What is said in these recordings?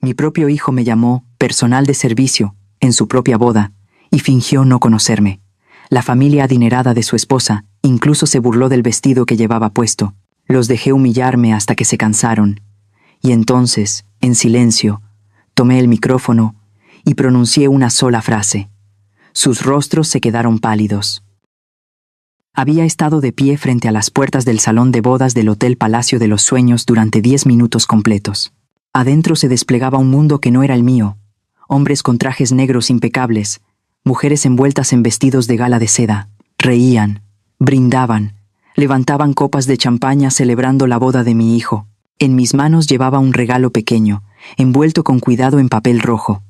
Mi propio hijo me llamó personal de servicio en su propia boda y fingió no conocerme. La familia adinerada de su esposa incluso se burló del vestido que llevaba puesto. Los dejé humillarme hasta que se cansaron. Y entonces, en silencio, tomé el micrófono y pronuncié una sola frase. Sus rostros se quedaron pálidos. Había estado de pie frente a las puertas del salón de bodas del Hotel Palacio de los Sueños durante 10 minutos completos. Adentro se desplegaba un mundo que no era el mío. Hombres con trajes negros impecables, mujeres envueltas en vestidos de gala de seda, reían, brindaban, levantaban copas de champaña celebrando la boda de mi hijo. En mis manos llevaba un regalo pequeño, envuelto con cuidado en papel rojo,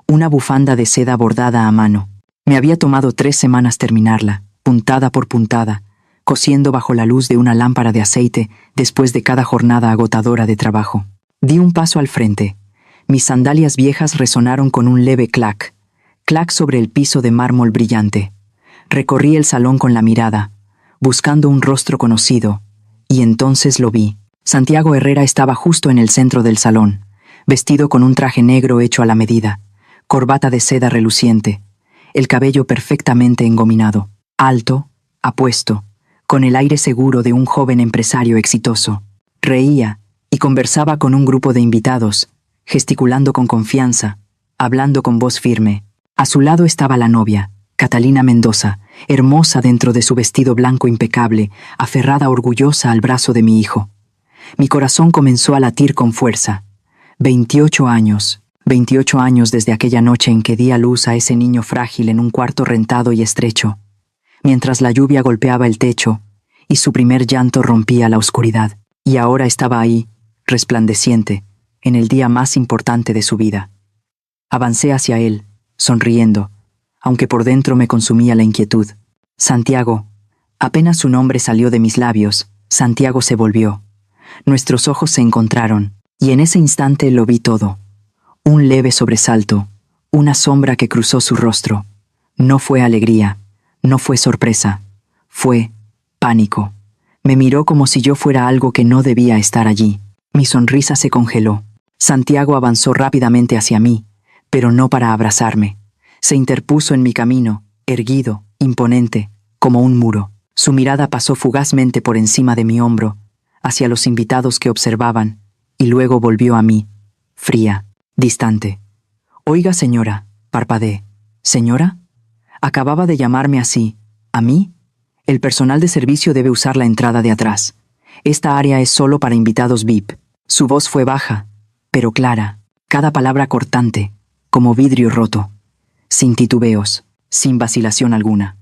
una bufanda de seda bordada a mano. Me había tomado 3 semanas terminarla, puntada por puntada, cosiendo bajo la luz de una lámpara de aceite después de cada jornada agotadora de trabajo. Di un paso al frente. Mis sandalias viejas resonaron con un leve clac, clac sobre el piso de mármol brillante. Recorrí el salón con la mirada, buscando un rostro conocido, y entonces lo vi. Santiago Herrera estaba justo en el centro del salón, vestido con un traje negro hecho a la medida, corbata de seda reluciente, el cabello perfectamente engominado, alto, apuesto, con el aire seguro de un joven empresario exitoso. Reía y conversaba con un grupo de invitados, gesticulando con confianza, hablando con voz firme. A su lado estaba la novia, Catalina Mendoza, hermosa dentro de su vestido blanco impecable, aferrada orgullosa al brazo de mi hijo. Mi corazón comenzó a latir con fuerza. 28 años desde aquella noche en que di a luz a ese niño frágil en un cuarto rentado y estrecho, mientras la lluvia golpeaba el techo y su primer llanto rompía la oscuridad. Y ahora estaba ahí, resplandeciente, en el día más importante de su vida. Avancé hacia él, sonriendo, aunque por dentro me consumía la inquietud. Santiago. Apenas su nombre salió de mis labios, Santiago se volvió. Nuestros ojos se encontraron, y en ese instante lo vi todo. Un leve sobresalto, una sombra que cruzó su rostro. No fue alegría, no fue sorpresa, fue pánico. Me miró como si yo fuera algo que no debía estar allí. Mi sonrisa se congeló. Santiago avanzó rápidamente hacia mí, pero no para abrazarme. Se interpuso en mi camino, erguido, imponente, como un muro. Su mirada pasó fugazmente por encima de mi hombro, hacia los invitados que observaban, y luego volvió a mí, fría, distante. «Oiga, señora», parpadeé. «¿Señora? Acababa de llamarme así. ¿A mí? El personal de servicio debe usar la entrada de atrás. Esta área es solo para invitados VIP». Su voz fue baja, pero clara, cada palabra cortante, como vidrio roto. Sin titubeos, sin vacilación alguna.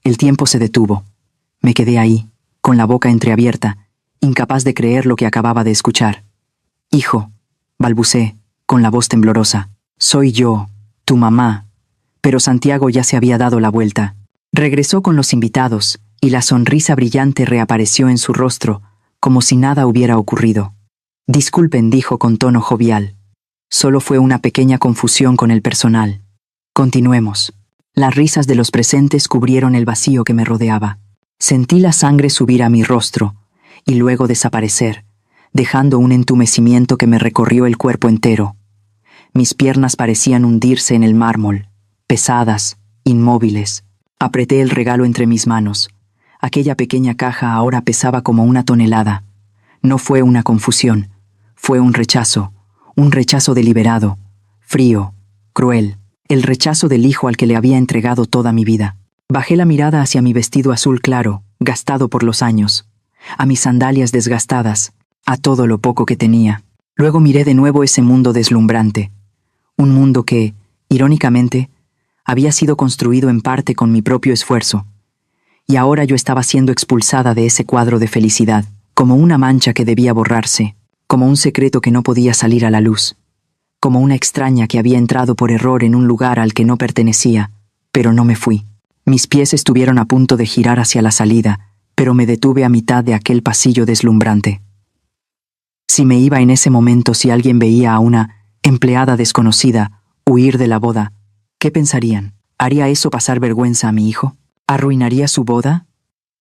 El tiempo se detuvo. Me quedé ahí, con la boca entreabierta, incapaz de creer lo que acababa de escuchar. «Hijo», balbuceé, con la voz temblorosa, «soy yo, tu mamá». Pero Santiago ya se había dado la vuelta. Regresó con los invitados, y la sonrisa brillante reapareció en su rostro, como si nada hubiera ocurrido. «Disculpen», dijo con tono jovial. «Solo fue una pequeña confusión con el personal. Continuemos». Las risas de los presentes cubrieron el vacío que me rodeaba. Sentí la sangre subir a mi rostro, y luego desaparecer, dejando un entumecimiento que me recorrió el cuerpo entero. Mis piernas parecían hundirse en el mármol, pesadas, inmóviles. Apreté el regalo entre mis manos. Aquella pequeña caja ahora pesaba como una tonelada. No fue una confusión, fue un rechazo deliberado, frío, cruel, el rechazo del hijo al que le había entregado toda mi vida. Bajé la mirada hacia mi vestido azul claro, gastado por los años, a mis sandalias desgastadas, a todo lo poco que tenía. Luego miré de nuevo ese mundo deslumbrante, un mundo que, irónicamente, había sido construido en parte con mi propio esfuerzo, y ahora yo estaba siendo expulsada de ese cuadro de felicidad, como una mancha que debía borrarse, como un secreto que no podía salir a la luz, como una extraña que había entrado por error en un lugar al que no pertenecía, pero no me fui. Mis pies estuvieron a punto de girar hacia la salida, pero me detuve a mitad de aquel pasillo deslumbrante. Si me iba en ese momento, si alguien veía a una empleada desconocida huir de la boda, ¿qué pensarían? ¿Haría eso pasar vergüenza a mi hijo? ¿Arruinaría su boda?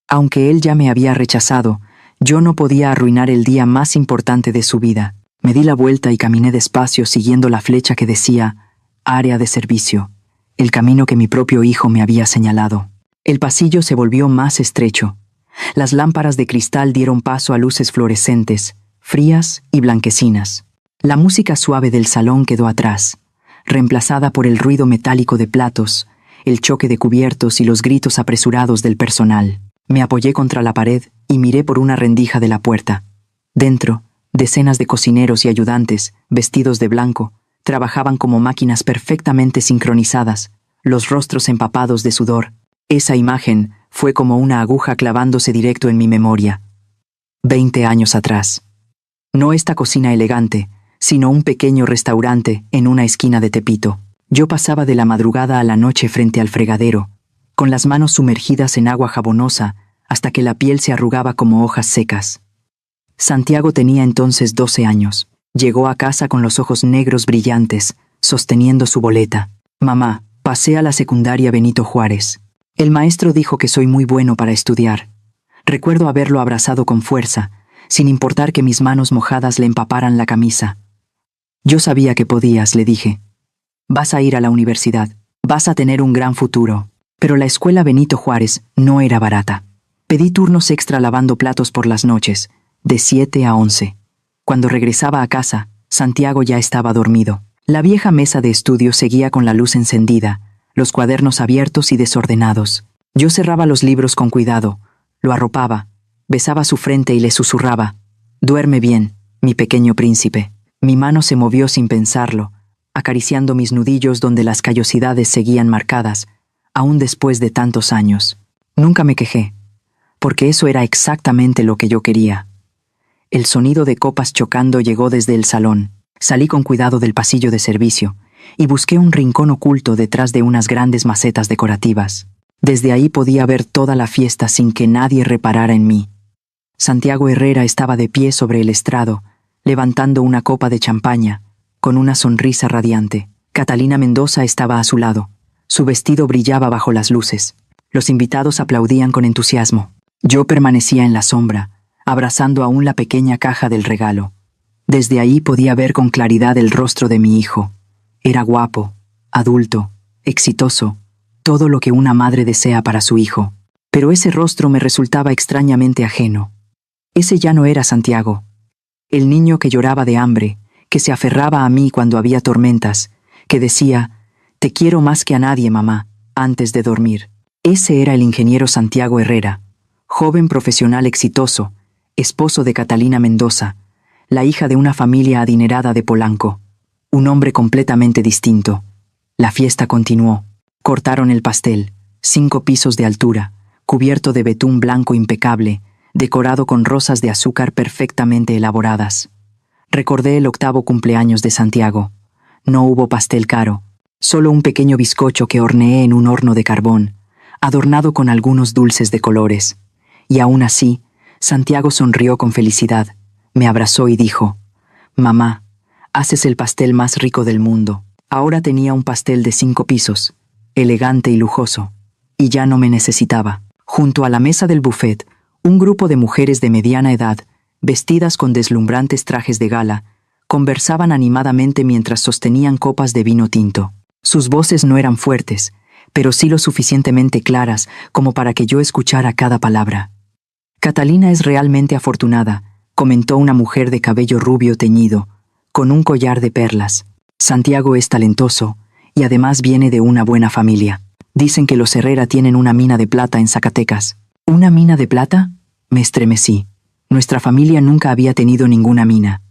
Aunque él ya me había rechazado, yo no podía arruinar el día más importante de su vida. Me di la vuelta y caminé despacio siguiendo la flecha que decía área de servicio, el camino que mi propio hijo me había señalado. El pasillo se volvió más estrecho. Las lámparas de cristal dieron paso a luces fluorescentes, frías y blanquecinas. La música suave del salón quedó atrás, reemplazada por el ruido metálico de platos, el choque de cubiertos y los gritos apresurados del personal. Me apoyé contra la pared y miré por una rendija de la puerta. Dentro, decenas de cocineros y ayudantes, vestidos de blanco, trabajaban como máquinas perfectamente sincronizadas, los rostros empapados de sudor. Esa imagen fue como una aguja clavándose directo en mi memoria. 20 años atrás. No esta cocina elegante, sino un pequeño restaurante en una esquina de Tepito. Yo pasaba de la madrugada a la noche frente al fregadero, con las manos sumergidas en agua jabonosa hasta que la piel se arrugaba como hojas secas. Santiago tenía entonces 12 años. Llegó a casa con los ojos negros brillantes, sosteniendo su boleta. Mamá, pasé a la secundaria Benito Juárez. El maestro dijo que soy muy bueno para estudiar. Recuerdo haberlo abrazado con fuerza, sin importar que mis manos mojadas le empaparan la camisa. Yo sabía que podías, le dije. Vas a ir a la universidad, vas a tener un gran futuro. Pero la escuela Benito Juárez no era barata. Pedí turnos extra lavando platos por las noches, de 7 a 11. Cuando regresaba a casa, Santiago ya estaba dormido. La vieja mesa de estudio seguía con la luz encendida, los cuadernos abiertos y desordenados. Yo cerraba los libros con cuidado, lo arropaba, besaba su frente y le susurraba: «Duerme bien, mi pequeño príncipe». Mi mano se movió sin pensarlo, acariciando mis nudillos donde las callosidades seguían marcadas, aún después de tantos años. Nunca me quejé, porque eso era exactamente lo que yo quería. El sonido de copas chocando llegó desde el salón. Salí con cuidado del pasillo de servicio y busqué un rincón oculto detrás de unas grandes macetas decorativas. Desde ahí podía ver toda la fiesta sin que nadie reparara en mí. Santiago Herrera estaba de pie sobre el estrado, levantando una copa de champaña, con una sonrisa radiante. Catalina Mendoza estaba a su lado. Su vestido brillaba bajo las luces. Los invitados aplaudían con entusiasmo. Yo permanecía en la sombra, abrazando aún la pequeña caja del regalo. Desde ahí podía ver con claridad el rostro de mi hijo. Era guapo, adulto, exitoso, todo lo que una madre desea para su hijo. Pero ese rostro me resultaba extrañamente ajeno. Ese ya no era Santiago. El niño que lloraba de hambre, que se aferraba a mí cuando había tormentas, que decía: «Te quiero más que a nadie, mamá», antes de dormir. Ese era el ingeniero Santiago Herrera, joven profesional exitoso, esposo de Catalina Mendoza, la hija de una familia adinerada de Polanco. Un hombre completamente distinto. La fiesta continuó. Cortaron el pastel, 5 pisos de altura, cubierto de betún blanco impecable, decorado con rosas de azúcar perfectamente elaboradas. Recordé el 8º cumpleaños de Santiago. No hubo pastel caro, solo un pequeño bizcocho que horneé en un horno de carbón, adornado con algunos dulces de colores. Y aún así, Santiago sonrió con felicidad, me abrazó y dijo: «Mamá, haces el pastel más rico del mundo». Ahora tenía un pastel de 5 pisos, elegante y lujoso, y ya no me necesitaba. Junto a la mesa del buffet, un grupo de mujeres de mediana edad, vestidas con deslumbrantes trajes de gala, conversaban animadamente mientras sostenían copas de vino tinto. Sus voces no eran fuertes, pero sí lo suficientemente claras como para que yo escuchara cada palabra. «Catalina es realmente afortunada», comentó una mujer de cabello rubio teñido, con un collar de perlas. «Santiago es talentoso y además viene de una buena familia. Dicen que los Herrera tienen una mina de plata en Zacatecas». «¿Una mina de plata?», me estremecí. Nuestra familia nunca había tenido ninguna mina.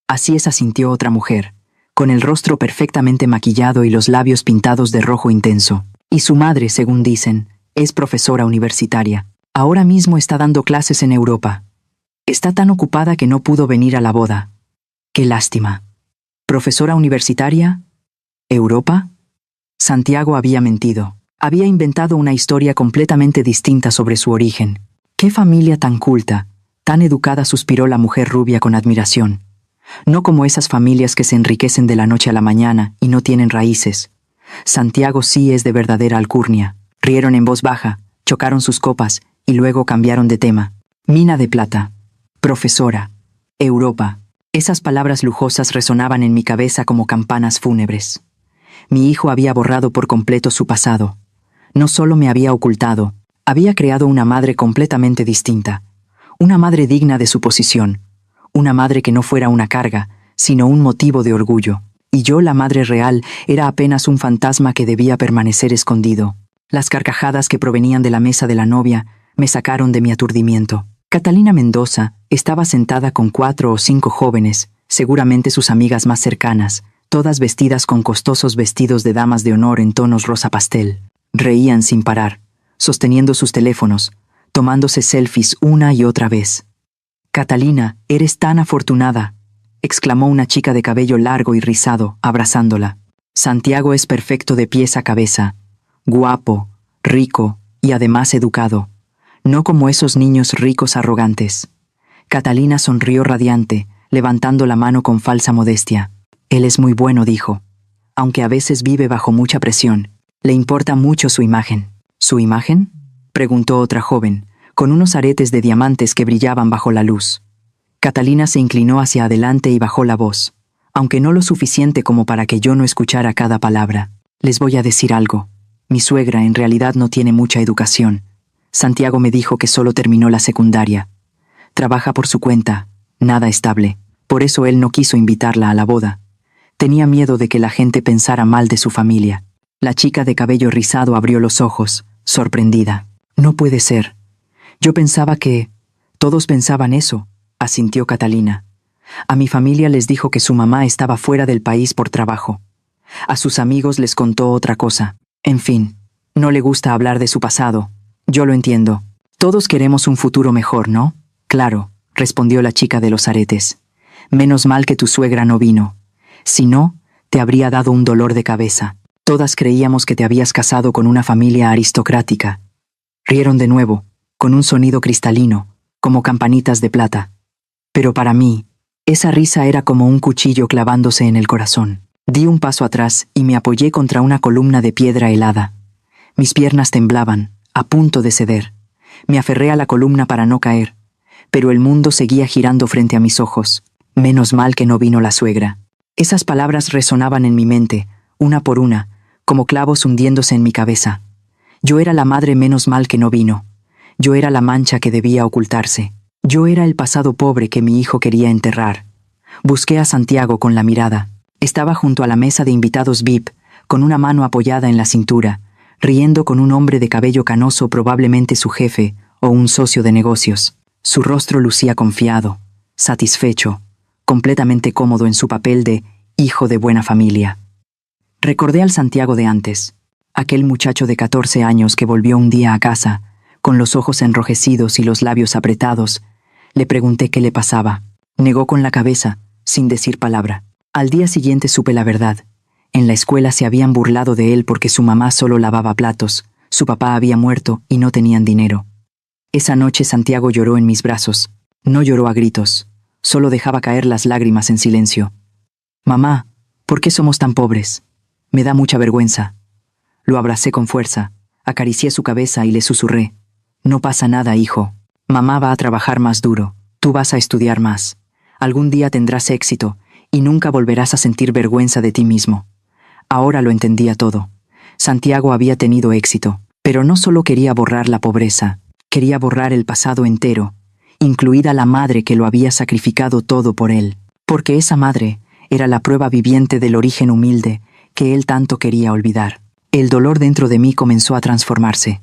Así es, asintió otra mujer, con el rostro perfectamente maquillado y los labios pintados de rojo intenso. Y su madre, según dicen, es profesora universitaria. Ahora mismo está dando clases en Europa. Está tan ocupada que no pudo venir a la boda. Qué lástima. ¿Profesora universitaria? ¿Europa?» Santiago había mentido. Había inventado una historia completamente distinta sobre su origen. «Qué familia tan culta, tan educada», suspiró la mujer rubia con admiración. «No como esas familias que se enriquecen de la noche a la mañana y no tienen raíces. Santiago sí es de verdadera alcurnia». Rieron en voz baja, chocaron sus copas y luego cambiaron de tema. «Mina de plata. Profesora. Europa. Esas palabras lujosas resonaban en mi cabeza como campanas fúnebres. Mi hijo había borrado por completo su pasado. No solo me había ocultado, había creado una madre completamente distinta. Una madre digna de su posición. Una madre que no fuera una carga, sino un motivo de orgullo. Y yo, la madre real, era apenas un fantasma que debía permanecer escondido. Las carcajadas que provenían de la mesa de la novia me sacaron de mi aturdimiento. Catalina Mendoza estaba sentada con 4 o 5 jóvenes, seguramente sus amigas más cercanas, todas vestidas con costosos vestidos de damas de honor en tonos rosa pastel. Reían sin parar, sosteniendo sus teléfonos, tomándose selfies una y otra vez. «Catalina, eres tan afortunada», exclamó una chica de cabello largo y rizado, abrazándola. «Santiago es perfecto de pies a cabeza, guapo, rico y además educado. No como esos niños ricos arrogantes». Catalina sonrió radiante, levantando la mano con falsa modestia. «Él es muy bueno», dijo. «Aunque a veces vive bajo mucha presión. Le importa mucho su imagen». «¿Su imagen?», preguntó otra joven, con unos aretes de diamantes que brillaban bajo la luz. Catalina se inclinó hacia adelante y bajó la voz, aunque no lo suficiente como para que yo no escuchara cada palabra. «Les voy a decir algo. Mi suegra en realidad no tiene mucha educación. Santiago me dijo que solo terminó la secundaria. Trabaja por su cuenta, nada estable. Por eso él no quiso invitarla a la boda. Tenía miedo de que la gente pensara mal de su familia». La chica de cabello rizado abrió los ojos, sorprendida. «No puede ser. Yo pensaba que... Todos pensaban eso», asintió Catalina. «A mi familia les dijo que su mamá estaba fuera del país por trabajo. A sus amigos les contó otra cosa. En fin, no le gusta hablar de su pasado. Yo lo entiendo. Todos queremos un futuro mejor, ¿no?» «Claro», respondió la chica de los aretes. «Menos mal que tu suegra no vino. Si no, te habría dado un dolor de cabeza. Todas creíamos que te habías casado con una familia aristocrática». Rieron de nuevo, con un sonido cristalino, como campanitas de plata. Pero para mí, esa risa era como un cuchillo clavándose en el corazón. Di un paso atrás y me apoyé contra una columna de piedra helada. Mis piernas temblaban, a punto de ceder. Me aferré a la columna para no caer, pero el mundo seguía girando frente a mis ojos. Menos mal que no vino la suegra. Esas palabras resonaban en mi mente, una por una, como clavos hundiéndose en mi cabeza. Yo era la madre menos mal que no vino. Yo era la mancha que debía ocultarse. Yo era el pasado pobre que mi hijo quería enterrar. Busqué a Santiago con la mirada. Estaba junto a la mesa de invitados VIP, con una mano apoyada en la cintura, riendo con un hombre de cabello canoso, probablemente su jefe o un socio de negocios. Su rostro lucía confiado, satisfecho, completamente cómodo en su papel de hijo de buena familia. Recordé al Santiago de antes, aquel muchacho de 14 años que volvió un día a casa, con los ojos enrojecidos y los labios apretados. Le pregunté qué le pasaba. Negó con la cabeza, sin decir palabra. Al día siguiente supe la verdad. En la escuela se habían burlado de él porque su mamá solo lavaba platos, su papá había muerto y no tenían dinero. Esa noche Santiago lloró en mis brazos. No lloró a gritos, solo dejaba caer las lágrimas en silencio. «Mamá, ¿por qué somos tan pobres? Me da mucha vergüenza». Lo abracé con fuerza, acaricié su cabeza y le susurré: «No pasa nada, hijo. Mamá va a trabajar más duro, tú vas a estudiar más. Algún día tendrás éxito y nunca volverás a sentir vergüenza de ti mismo». Ahora lo entendía todo. Santiago había tenido éxito, pero no solo quería borrar la pobreza, quería borrar el pasado entero, incluida la madre que lo había sacrificado todo por él, porque esa madre era la prueba viviente del origen humilde que él tanto quería olvidar. El dolor dentro de mí comenzó a transformarse.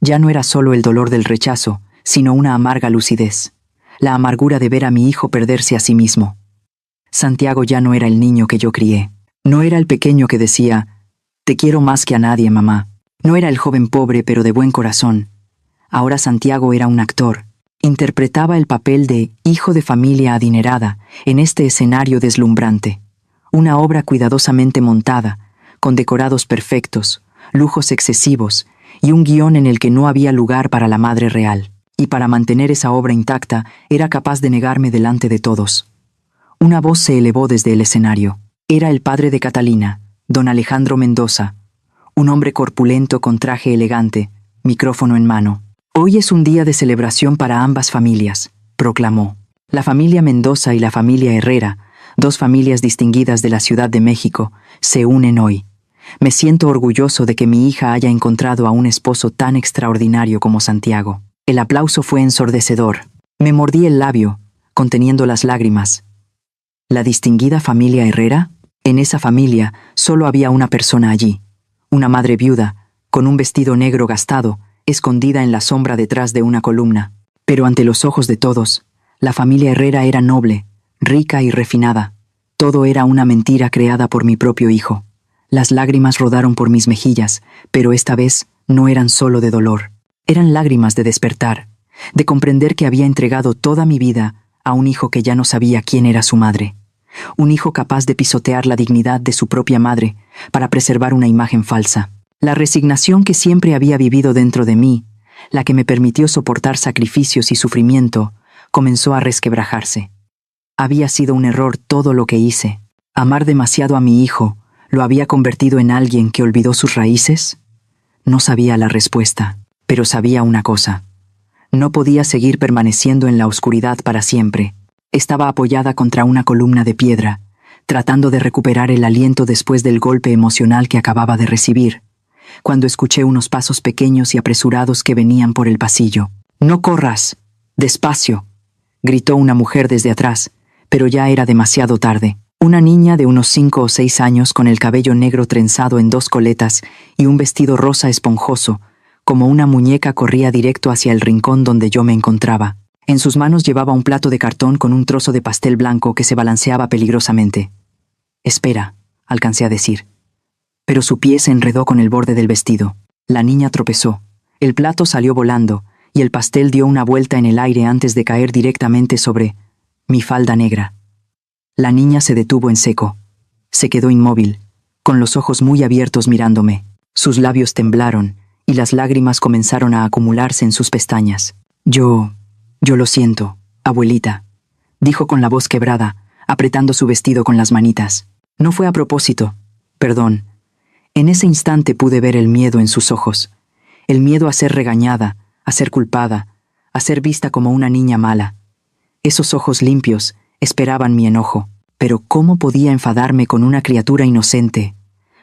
Ya no era solo el dolor del rechazo, sino una amarga lucidez, la amargura de ver a mi hijo perderse a sí mismo. Santiago ya no era el niño que yo crié. No era el pequeño que decía: «Te quiero más que a nadie, mamá». No era el joven pobre pero de buen corazón. Ahora Santiago era un actor. Interpretaba el papel de hijo de familia adinerada en este escenario deslumbrante. Una obra cuidadosamente montada, con decorados perfectos, lujos excesivos y un guión en el que no había lugar para la madre real. Y para mantener esa obra intacta era capaz de negarme delante de todos. Una voz se elevó desde el escenario. Era el padre de Catalina, don Alejandro Mendoza, un hombre corpulento con traje elegante, micrófono en mano. «Hoy es un día de celebración para ambas familias», proclamó. La familia Mendoza y la familia Herrera, dos familias distinguidas de la Ciudad de México, se unen hoy. Me siento orgulloso de que mi hija haya encontrado a un esposo tan extraordinario como Santiago. El aplauso fue ensordecedor. Me mordí el labio, conteniendo las lágrimas. ¿La distinguida familia Herrera? En esa familia solo había una persona allí, una madre viuda, con un vestido negro gastado, escondida en la sombra detrás de una columna. Pero ante los ojos de todos, la familia Herrera era noble, rica y refinada. Todo era una mentira creada por mi propio hijo. Las lágrimas rodaron por mis mejillas, pero esta vez no eran solo de dolor. Eran lágrimas de despertar, de comprender que había entregado toda mi vida a un hijo que ya no sabía quién era su madre. Un hijo capaz de pisotear la dignidad de su propia madre para preservar una imagen falsa. La resignación que siempre había vivido dentro de mí, la que me permitió soportar sacrificios y sufrimiento, comenzó a resquebrajarse. Había sido un error todo lo que hice. Amar demasiado a mi hijo, ¿lo había convertido en alguien que olvidó sus raíces? No sabía la respuesta, pero sabía una cosa. No podía seguir permaneciendo en la oscuridad para siempre. Estaba apoyada contra una columna de piedra, tratando de recuperar el aliento después del golpe emocional que acababa de recibir, cuando escuché unos pasos pequeños y apresurados que venían por el pasillo. «¡No corras! ¡Despacio!», gritó una mujer desde atrás, pero ya era demasiado tarde. Una niña de unos 5 o 6 años con el cabello negro trenzado en 2 coletas y un vestido rosa esponjoso, como una muñeca, corría directo hacia el rincón donde yo me encontraba. En sus manos llevaba un plato de cartón con un trozo de pastel blanco que se balanceaba peligrosamente. «Espera», alcancé a decir. Pero su pie se enredó con el borde del vestido. La niña tropezó. El plato salió volando y el pastel dio una vuelta en el aire antes de caer directamente sobre mi falda negra. La niña se detuvo en seco. Se quedó inmóvil, con los ojos muy abiertos mirándome. Sus labios temblaron y las lágrimas comenzaron a acumularse en sus pestañas. Yo lo siento, abuelita», dijo con la voz quebrada, apretando su vestido con las manitas. «No fue a propósito. Perdón». En ese instante pude ver el miedo en sus ojos. El miedo a ser regañada, a ser culpada, a ser vista como una niña mala. Esos ojos limpios esperaban mi enojo. Pero ¿cómo podía enfadarme con una criatura inocente,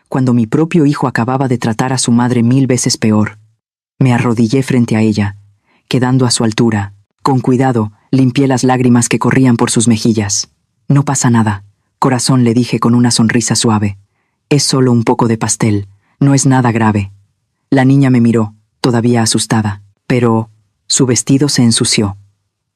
cuando mi propio hijo acababa de tratar a su madre 1000 veces peor? Me arrodillé frente a ella, quedando a su altura. Con cuidado, limpié las lágrimas que corrían por sus mejillas. «No pasa nada, corazón», le dije con una sonrisa suave. «Es solo un poco de pastel, no es nada grave». La niña me miró, todavía asustada, pero su vestido se ensució.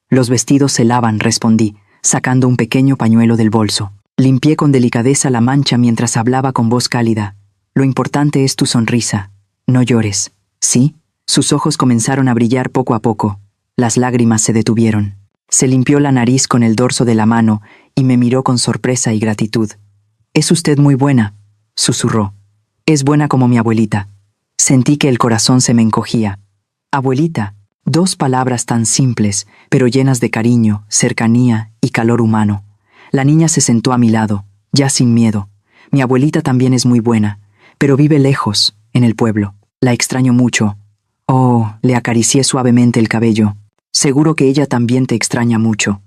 «Los vestidos se lavan», respondí, sacando un pequeño pañuelo del bolso. Limpié con delicadeza la mancha mientras hablaba con voz cálida. «Lo importante es tu sonrisa. No llores, ¿sí?». Sus ojos comenzaron a brillar poco a poco. Las lágrimas se detuvieron. Se limpió la nariz con el dorso de la mano y me miró con sorpresa y gratitud. «Es usted muy buena», susurró. «Es buena como mi abuelita». Sentí que el corazón se me encogía. «Abuelita», 2 palabras tan simples, pero llenas de cariño, cercanía y calor humano. La niña se sentó a mi lado, ya sin miedo. «Mi abuelita también es muy buena, pero vive lejos, en el pueblo. La extraño mucho». «Oh», le acaricié suavemente el cabello. «Seguro que ella también te extraña mucho».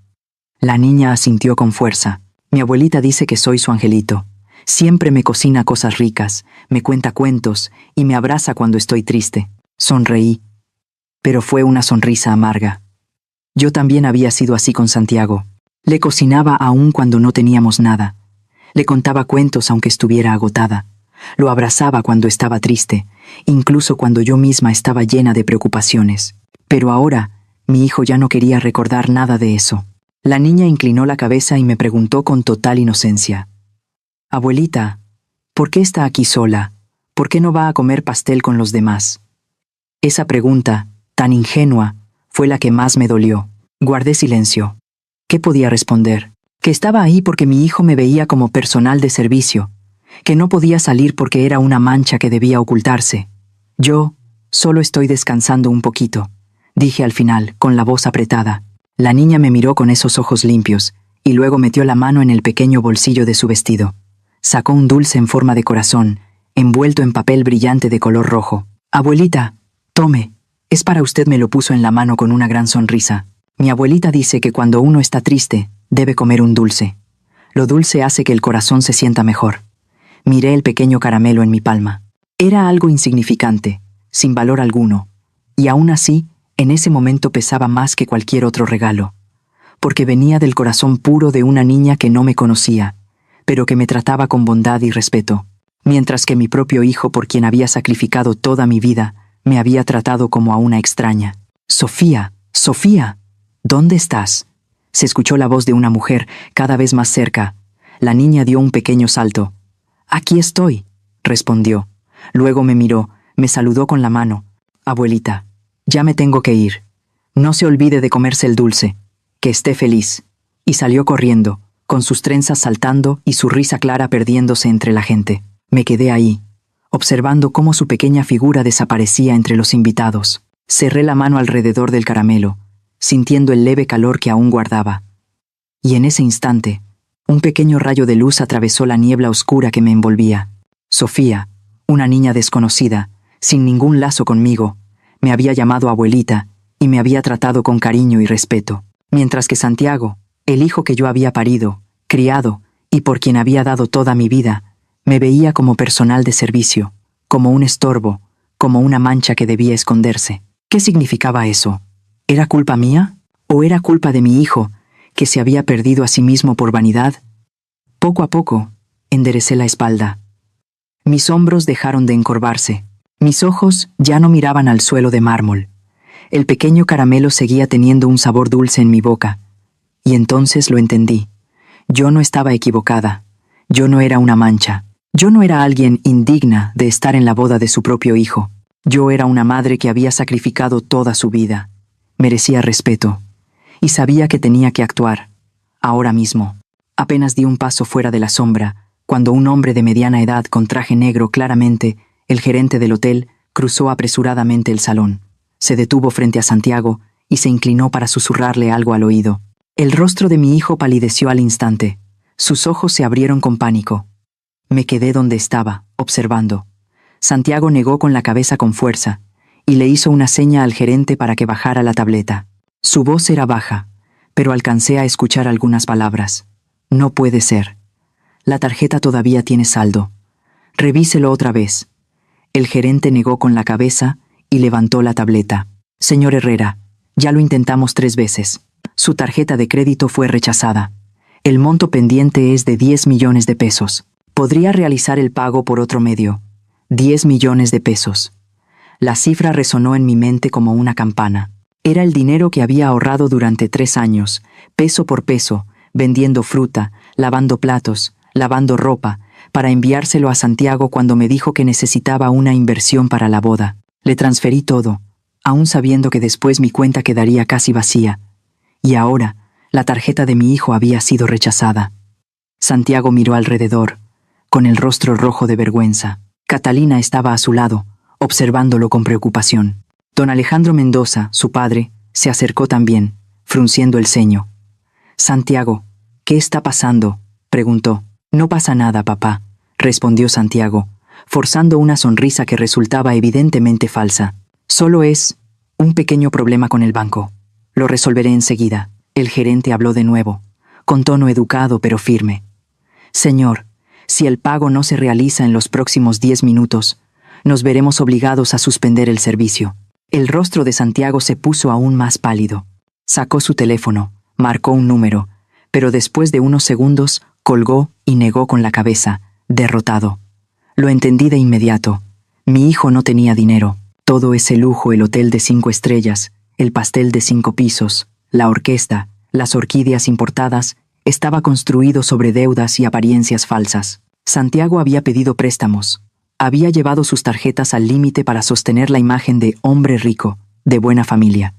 La niña asintió con fuerza. «Mi abuelita dice que soy su angelito. Siempre me cocina cosas ricas, me cuenta cuentos y me abraza cuando estoy triste». Sonreí, pero fue una sonrisa amarga. Yo también había sido así con Santiago. Le cocinaba aún cuando no teníamos nada. Le contaba cuentos aunque estuviera agotada. Lo abrazaba cuando estaba triste, incluso cuando yo misma estaba llena de preocupaciones. Pero ahora, mi hijo ya no quería recordar nada de eso. La niña inclinó la cabeza y me preguntó con total inocencia. «Abuelita, ¿por qué está aquí sola? ¿Por qué no va a comer pastel con los demás?». Esa pregunta, tan ingenua, fue la que más me dolió. Guardé silencio. ¿Qué podía responder? Que estaba ahí porque mi hijo me veía como personal de servicio, que no podía salir porque era una mancha que debía ocultarse. «Yo solo estoy descansando un poquito», dije al final, con la voz apretada. La niña me miró con esos ojos limpios y luego metió la mano en el pequeño bolsillo de su vestido. Sacó un dulce en forma de corazón, envuelto en papel brillante de color rojo. «Abuelita, tome, es para usted», me lo puso en la mano con una gran sonrisa. Mi abuelita dice que cuando uno está triste, debe comer un dulce. Lo dulce hace que el corazón se sienta mejor. Miré el pequeño caramelo en mi palma. Era algo insignificante, sin valor alguno, y aún así, en ese momento pesaba más que cualquier otro regalo, porque venía del corazón puro de una niña que no me conocía, pero que me trataba con bondad y respeto, mientras que mi propio hijo, por quien había sacrificado toda mi vida, me había tratado como a una extraña. «Sofía, Sofía, ¿dónde estás?», se escuchó la voz de una mujer cada vez más cerca. La niña dio un pequeño salto. «Aquí estoy», respondió. Luego me miró, me saludó con la mano. «Abuelita, ya me tengo que ir. No se olvide de comerse el dulce. Que esté feliz». Y salió corriendo, con sus trenzas saltando y su risa clara perdiéndose entre la gente. Me quedé ahí, observando cómo su pequeña figura desaparecía entre los invitados. Cerré la mano alrededor del caramelo, sintiendo el leve calor que aún guardaba. Y en ese instante, un pequeño rayo de luz atravesó la niebla oscura que me envolvía. Sofía, una niña desconocida, sin ningún lazo conmigo, me había llamado abuelita y me había tratado con cariño y respeto, mientras que Santiago, el hijo que yo había parido, criado y por quien había dado toda mi vida, me veía como personal de servicio, como un estorbo, como una mancha que debía esconderse. ¿Qué significaba eso? ¿Era culpa mía? ¿O era culpa de mi hijo, que se había perdido a sí mismo por vanidad? Poco a poco, enderecé la espalda. Mis hombros dejaron de encorvarse. Mis ojos ya no miraban al suelo de mármol. El pequeño caramelo seguía teniendo un sabor dulce en mi boca. Y entonces lo entendí. Yo no estaba equivocada. Yo no era una mancha. Yo no era alguien indigna de estar en la boda de su propio hijo. Yo era una madre que había sacrificado toda su vida. Merecía respeto. Y sabía que tenía que actuar. Ahora mismo. Apenas di un paso fuera de la sombra, cuando un hombre de mediana edad con traje negro claramente, el gerente del hotel, cruzó apresuradamente el salón. Se detuvo frente a Santiago y se inclinó para susurrarle algo al oído. El rostro de mi hijo palideció al instante. Sus ojos se abrieron con pánico. Me quedé donde estaba, observando. Santiago negó con la cabeza con fuerza y le hizo una seña al gerente para que bajara la tableta. Su voz era baja, pero alcancé a escuchar algunas palabras. «No puede ser. La tarjeta todavía tiene saldo. Revíselo otra vez». El gerente negó con la cabeza y levantó la tableta. «Señor Herrera, ya lo intentamos 3 veces. Su tarjeta de crédito fue rechazada. El monto pendiente es de 10 millones de pesos. Podría realizar el pago por otro medio. 10 millones de pesos». La cifra resonó en mi mente como una campana. Era el dinero que había ahorrado durante 3 años, peso por peso, vendiendo fruta, lavando platos, lavando ropa, para enviárselo a Santiago cuando me dijo que necesitaba una inversión para la boda. Le transferí todo, aún sabiendo que después mi cuenta quedaría casi vacía. Y ahora, la tarjeta de mi hijo había sido rechazada. Santiago miró alrededor, con el rostro rojo de vergüenza. Catalina estaba a su lado, observándolo con preocupación. Don Alejandro Mendoza, su padre, se acercó también, frunciendo el ceño. «Santiago, ¿qué está pasando?», preguntó. «No pasa nada, papá», respondió Santiago, forzando una sonrisa que resultaba evidentemente falsa. «Solo es un pequeño problema con el banco. Lo resolveré enseguida». El gerente habló de nuevo, con tono educado pero firme. «Señor, si el pago no se realiza en los próximos 10 minutos, nos veremos obligados a suspender el servicio». El rostro de Santiago se puso aún más pálido. Sacó su teléfono, marcó un número, pero después de unos segundos colgó y negó con la cabeza, derrotado. Lo entendí de inmediato. Mi hijo no tenía dinero. Todo ese lujo, el hotel de 5 estrellas, el pastel de 5 pisos, la orquesta, las orquídeas importadas, estaba construido sobre deudas y apariencias falsas. Santiago había pedido préstamos. Había llevado sus tarjetas al límite para sostener la imagen de hombre rico, de buena familia.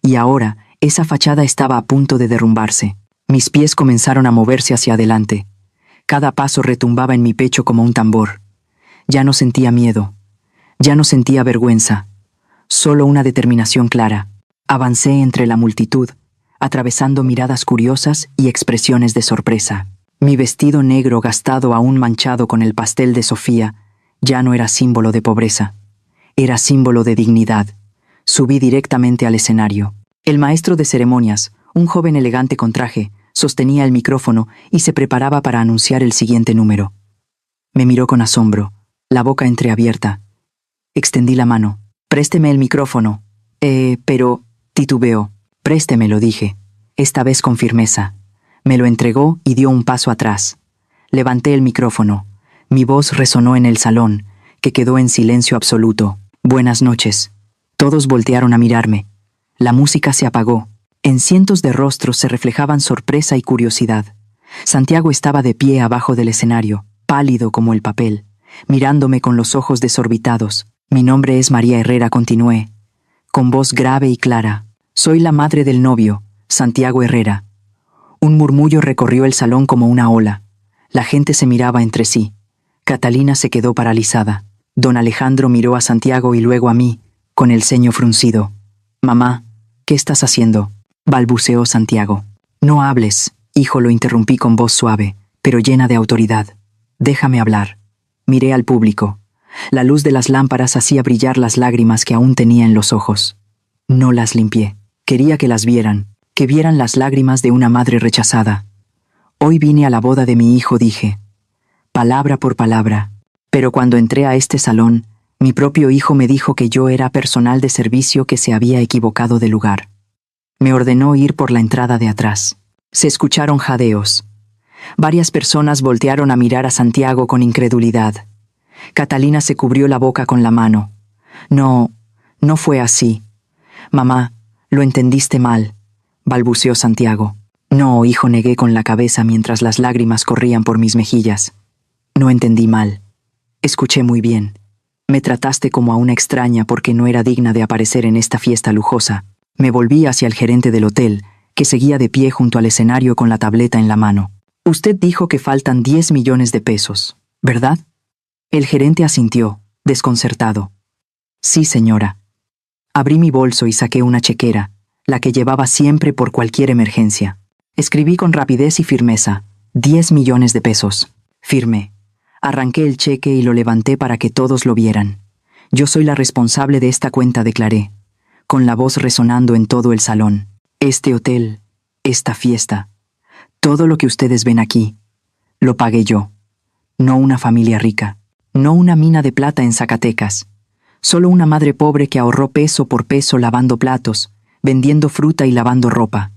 Y ahora, esa fachada estaba a punto de derrumbarse. Mis pies comenzaron a moverse hacia adelante. Cada paso retumbaba en mi pecho como un tambor. Ya no sentía miedo. Ya no sentía vergüenza. Solo una determinación clara. Avancé entre la multitud, atravesando miradas curiosas y expresiones de sorpresa. Mi vestido negro gastado aún manchado con el pastel de Sofía ya no era símbolo de pobreza. Era símbolo de dignidad. Subí directamente al escenario. El maestro de ceremonias, un joven elegante con traje, sostenía el micrófono y se preparaba para anunciar el siguiente número. Me miró con asombro, la boca entreabierta. Extendí la mano. Présteme el micrófono. Pero... titubeó. Préstemelo, dije, esta vez con firmeza. Me lo entregó y dio un paso atrás. Levanté el micrófono. Mi voz resonó en el salón, que quedó en silencio absoluto. Buenas noches. Todos voltearon a mirarme. La música se apagó. En cientos de rostros se reflejaban sorpresa y curiosidad. Santiago estaba de pie abajo del escenario, pálido como el papel, mirándome con los ojos desorbitados. Mi nombre es María Herrera, continué, con voz grave y clara. Soy la madre del novio, Santiago Herrera. Un murmullo recorrió el salón como una ola. La gente se miraba entre sí. Catalina se quedó paralizada. Don Alejandro miró a Santiago y luego a mí, con el ceño fruncido. Mamá, ¿qué estás haciendo?, balbuceó Santiago. No hables, hijo, lo interrumpí con voz suave, pero llena de autoridad. Déjame hablar. Miré al público. La luz de las lámparas hacía brillar las lágrimas que aún tenía en los ojos. No las limpié. Quería que las vieran, que vieran las lágrimas de una madre rechazada. Hoy vine a la boda de mi hijo, dije. Palabra por palabra. Pero cuando entré a este salón, mi propio hijo me dijo que yo era personal de servicio que se había equivocado de lugar. Me ordenó ir por la entrada de atrás. Se escucharon jadeos. Varias personas voltearon a mirar a Santiago con incredulidad. Catalina se cubrió la boca con la mano. No fue así. Mamá, lo entendiste mal, balbuceó Santiago. No, hijo, negué con la cabeza mientras las lágrimas corrían por mis mejillas. No entendí mal. Escuché muy bien. Me trataste como a una extraña porque no era digna de aparecer en esta fiesta lujosa. Me volví hacia el gerente del hotel, que seguía de pie junto al escenario con la tableta en la mano. Usted dijo que faltan 10 millones de pesos, ¿verdad? El gerente asintió, desconcertado. Sí, señora. Abrí mi bolso y saqué una chequera, la que llevaba siempre por cualquier emergencia. Escribí con rapidez y firmeza, 10 millones de pesos. Firmé. Arranqué el cheque y lo levanté para que todos lo vieran. Yo soy la responsable de esta cuenta, declaré, con la voz resonando en todo el salón. Este hotel, esta fiesta, todo lo que ustedes ven aquí, lo pagué yo. No una familia rica, no una mina de plata en Zacatecas, solo una madre pobre que ahorró peso por peso lavando platos, vendiendo fruta y lavando ropa.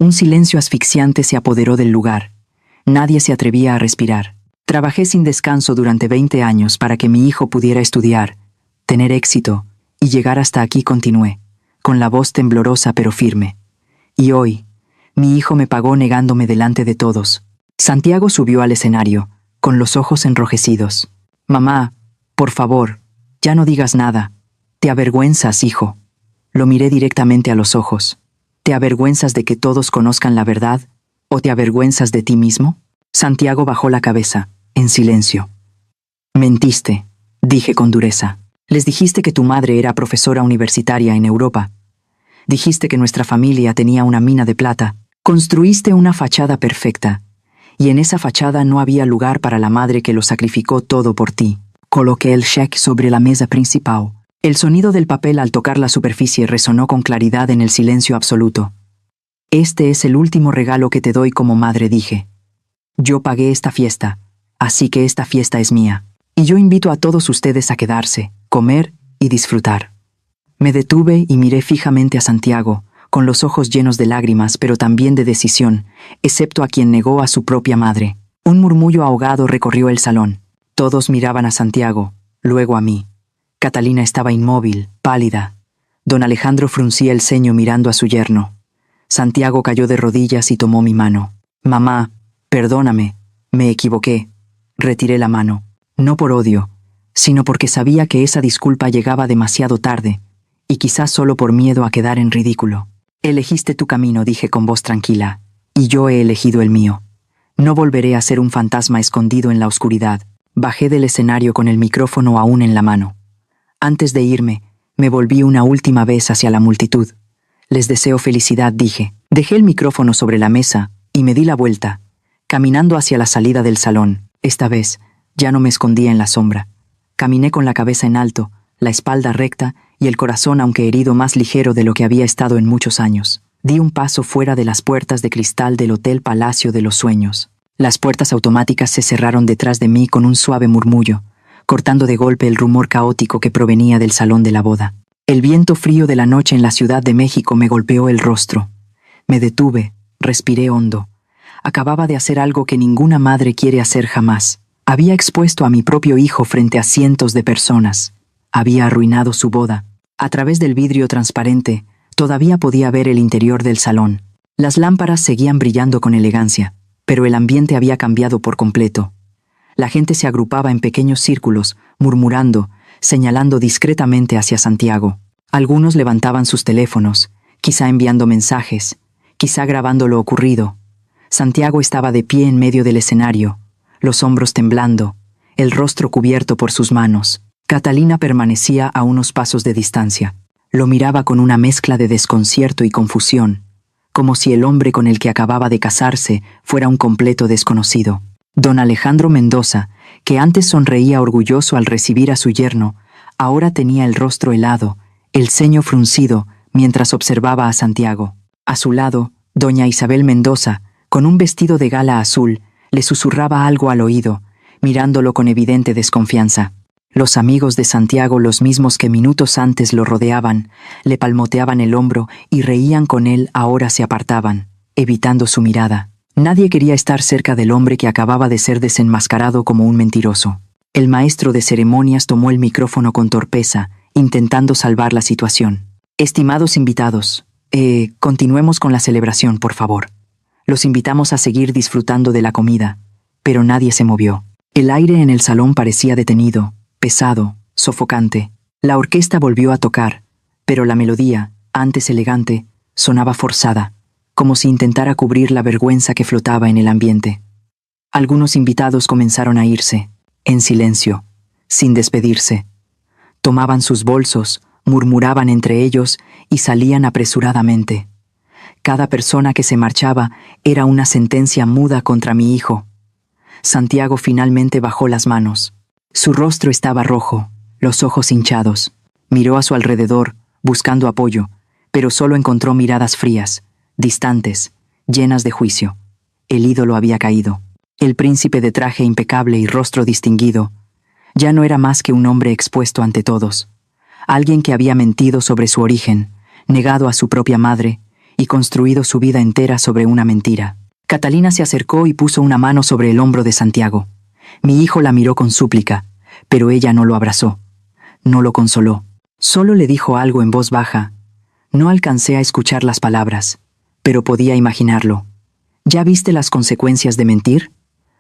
Un silencio asfixiante se apoderó del lugar. Nadie se atrevía a respirar. Trabajé sin descanso durante 20 años para que mi hijo pudiera estudiar, tener éxito y llegar hasta aquí, continué, con la voz temblorosa pero firme. Y hoy, mi hijo me pagó negándome delante de todos. Santiago subió al escenario, con los ojos enrojecidos. Mamá, por favor, ya no digas nada. Te avergüenzas, hijo. Lo miré directamente a los ojos. ¿Te avergüenzas de que todos conozcan la verdad? ¿O te avergüenzas de ti mismo? Santiago bajó la cabeza, en silencio. Mentiste, dije con dureza. Les dijiste que tu madre era profesora universitaria en Europa. Dijiste que nuestra familia tenía una mina de plata. Construiste una fachada perfecta, y en esa fachada no había lugar para la madre que lo sacrificó todo por ti. Coloqué el cheque sobre la mesa principal. El sonido del papel al tocar la superficie resonó con claridad en el silencio absoluto. Este es el último regalo que te doy como madre, dije. Yo pagué esta fiesta, así que esta fiesta es mía. Y yo invito a todos ustedes a quedarse, comer y disfrutar. Me detuve y miré fijamente a Santiago, con los ojos llenos de lágrimas pero también de decisión, excepto a quien negó a su propia madre. Un murmullo ahogado recorrió el salón. Todos miraban a Santiago, luego a mí. Catalina estaba inmóvil, pálida. Don Alejandro fruncía el ceño mirando a su yerno. Santiago cayó de rodillas y tomó mi mano. Mamá, perdóname, me equivoqué. Retiré la mano, no por odio, sino porque sabía que esa disculpa llegaba demasiado tarde, y quizás solo por miedo a quedar en ridículo. Elegiste tu camino, dije con voz tranquila, y yo he elegido el mío. No volveré a ser un fantasma escondido en la oscuridad. Bajé del escenario con el micrófono aún en la mano. Antes de irme, me volví una última vez hacia la multitud. Les deseo felicidad, dije. Dejé el micrófono sobre la mesa y me di la vuelta, caminando hacia la salida del salón. Esta vez, ya no me escondía en la sombra. Caminé con la cabeza en alto, la espalda recta y el corazón, aunque herido, más ligero de lo que había estado en muchos años. Di un paso fuera de las puertas de cristal del Hotel Palacio de los Sueños. Las puertas automáticas se cerraron detrás de mí con un suave murmullo, cortando de golpe el rumor caótico que provenía del salón de la boda. El viento frío de la noche en la Ciudad de México me golpeó el rostro. Me detuve, respiré hondo. Acababa de hacer algo que ninguna madre quiere hacer jamás. Había expuesto a mi propio hijo frente a cientos de personas. Había arruinado su boda. A través del vidrio transparente, todavía podía ver el interior del salón. Las lámparas seguían brillando con elegancia, pero el ambiente había cambiado por completo. La gente se agrupaba en pequeños círculos, murmurando, señalando discretamente hacia Santiago. Algunos levantaban sus teléfonos, quizá enviando mensajes, quizá grabando lo ocurrido. Santiago estaba de pie en medio del escenario, los hombros temblando, el rostro cubierto por sus manos. Catalina permanecía a unos pasos de distancia. Lo miraba con una mezcla de desconcierto y confusión, como si el hombre con el que acababa de casarse fuera un completo desconocido. Don Alejandro Mendoza, que antes sonreía orgulloso al recibir a su yerno, ahora tenía el rostro helado, el ceño fruncido, mientras observaba a Santiago. A su lado, doña Isabel Mendoza, con un vestido de gala azul, le susurraba algo al oído, mirándolo con evidente desconfianza. Los amigos de Santiago, los mismos que minutos antes lo rodeaban, le palmoteaban el hombro y reían con él, ahora se apartaban, evitando su mirada. Nadie quería estar cerca del hombre que acababa de ser desenmascarado como un mentiroso. El maestro de ceremonias tomó el micrófono con torpeza, intentando salvar la situación. Estimados invitados, continuemos con la celebración, por favor. Los invitamos a seguir disfrutando de la comida, pero nadie se movió. El aire en el salón parecía detenido, pesado, sofocante. La orquesta volvió a tocar, pero la melodía, antes elegante, sonaba forzada, como si intentara cubrir la vergüenza que flotaba en el ambiente. Algunos invitados comenzaron a irse, en silencio, sin despedirse. Tomaban sus bolsos, murmuraban entre ellos y salían apresuradamente. Cada persona que se marchaba era una sentencia muda contra mi hijo. Santiago finalmente bajó las manos. Su rostro estaba rojo, los ojos hinchados. Miró a su alrededor, buscando apoyo, pero solo encontró miradas frías, distantes, llenas de juicio. El ídolo había caído. El príncipe de traje impecable y rostro distinguido ya no era más que un hombre expuesto ante todos. Alguien que había mentido sobre su origen, negado a su propia madre y construido su vida entera sobre una mentira. Catalina se acercó y puso una mano sobre el hombro de Santiago. Mi hijo la miró con súplica, pero ella no lo abrazó, no lo consoló. Solo le dijo algo en voz baja. No alcancé a escuchar las palabras, pero podía imaginarlo. ¿Ya viste las consecuencias de mentir?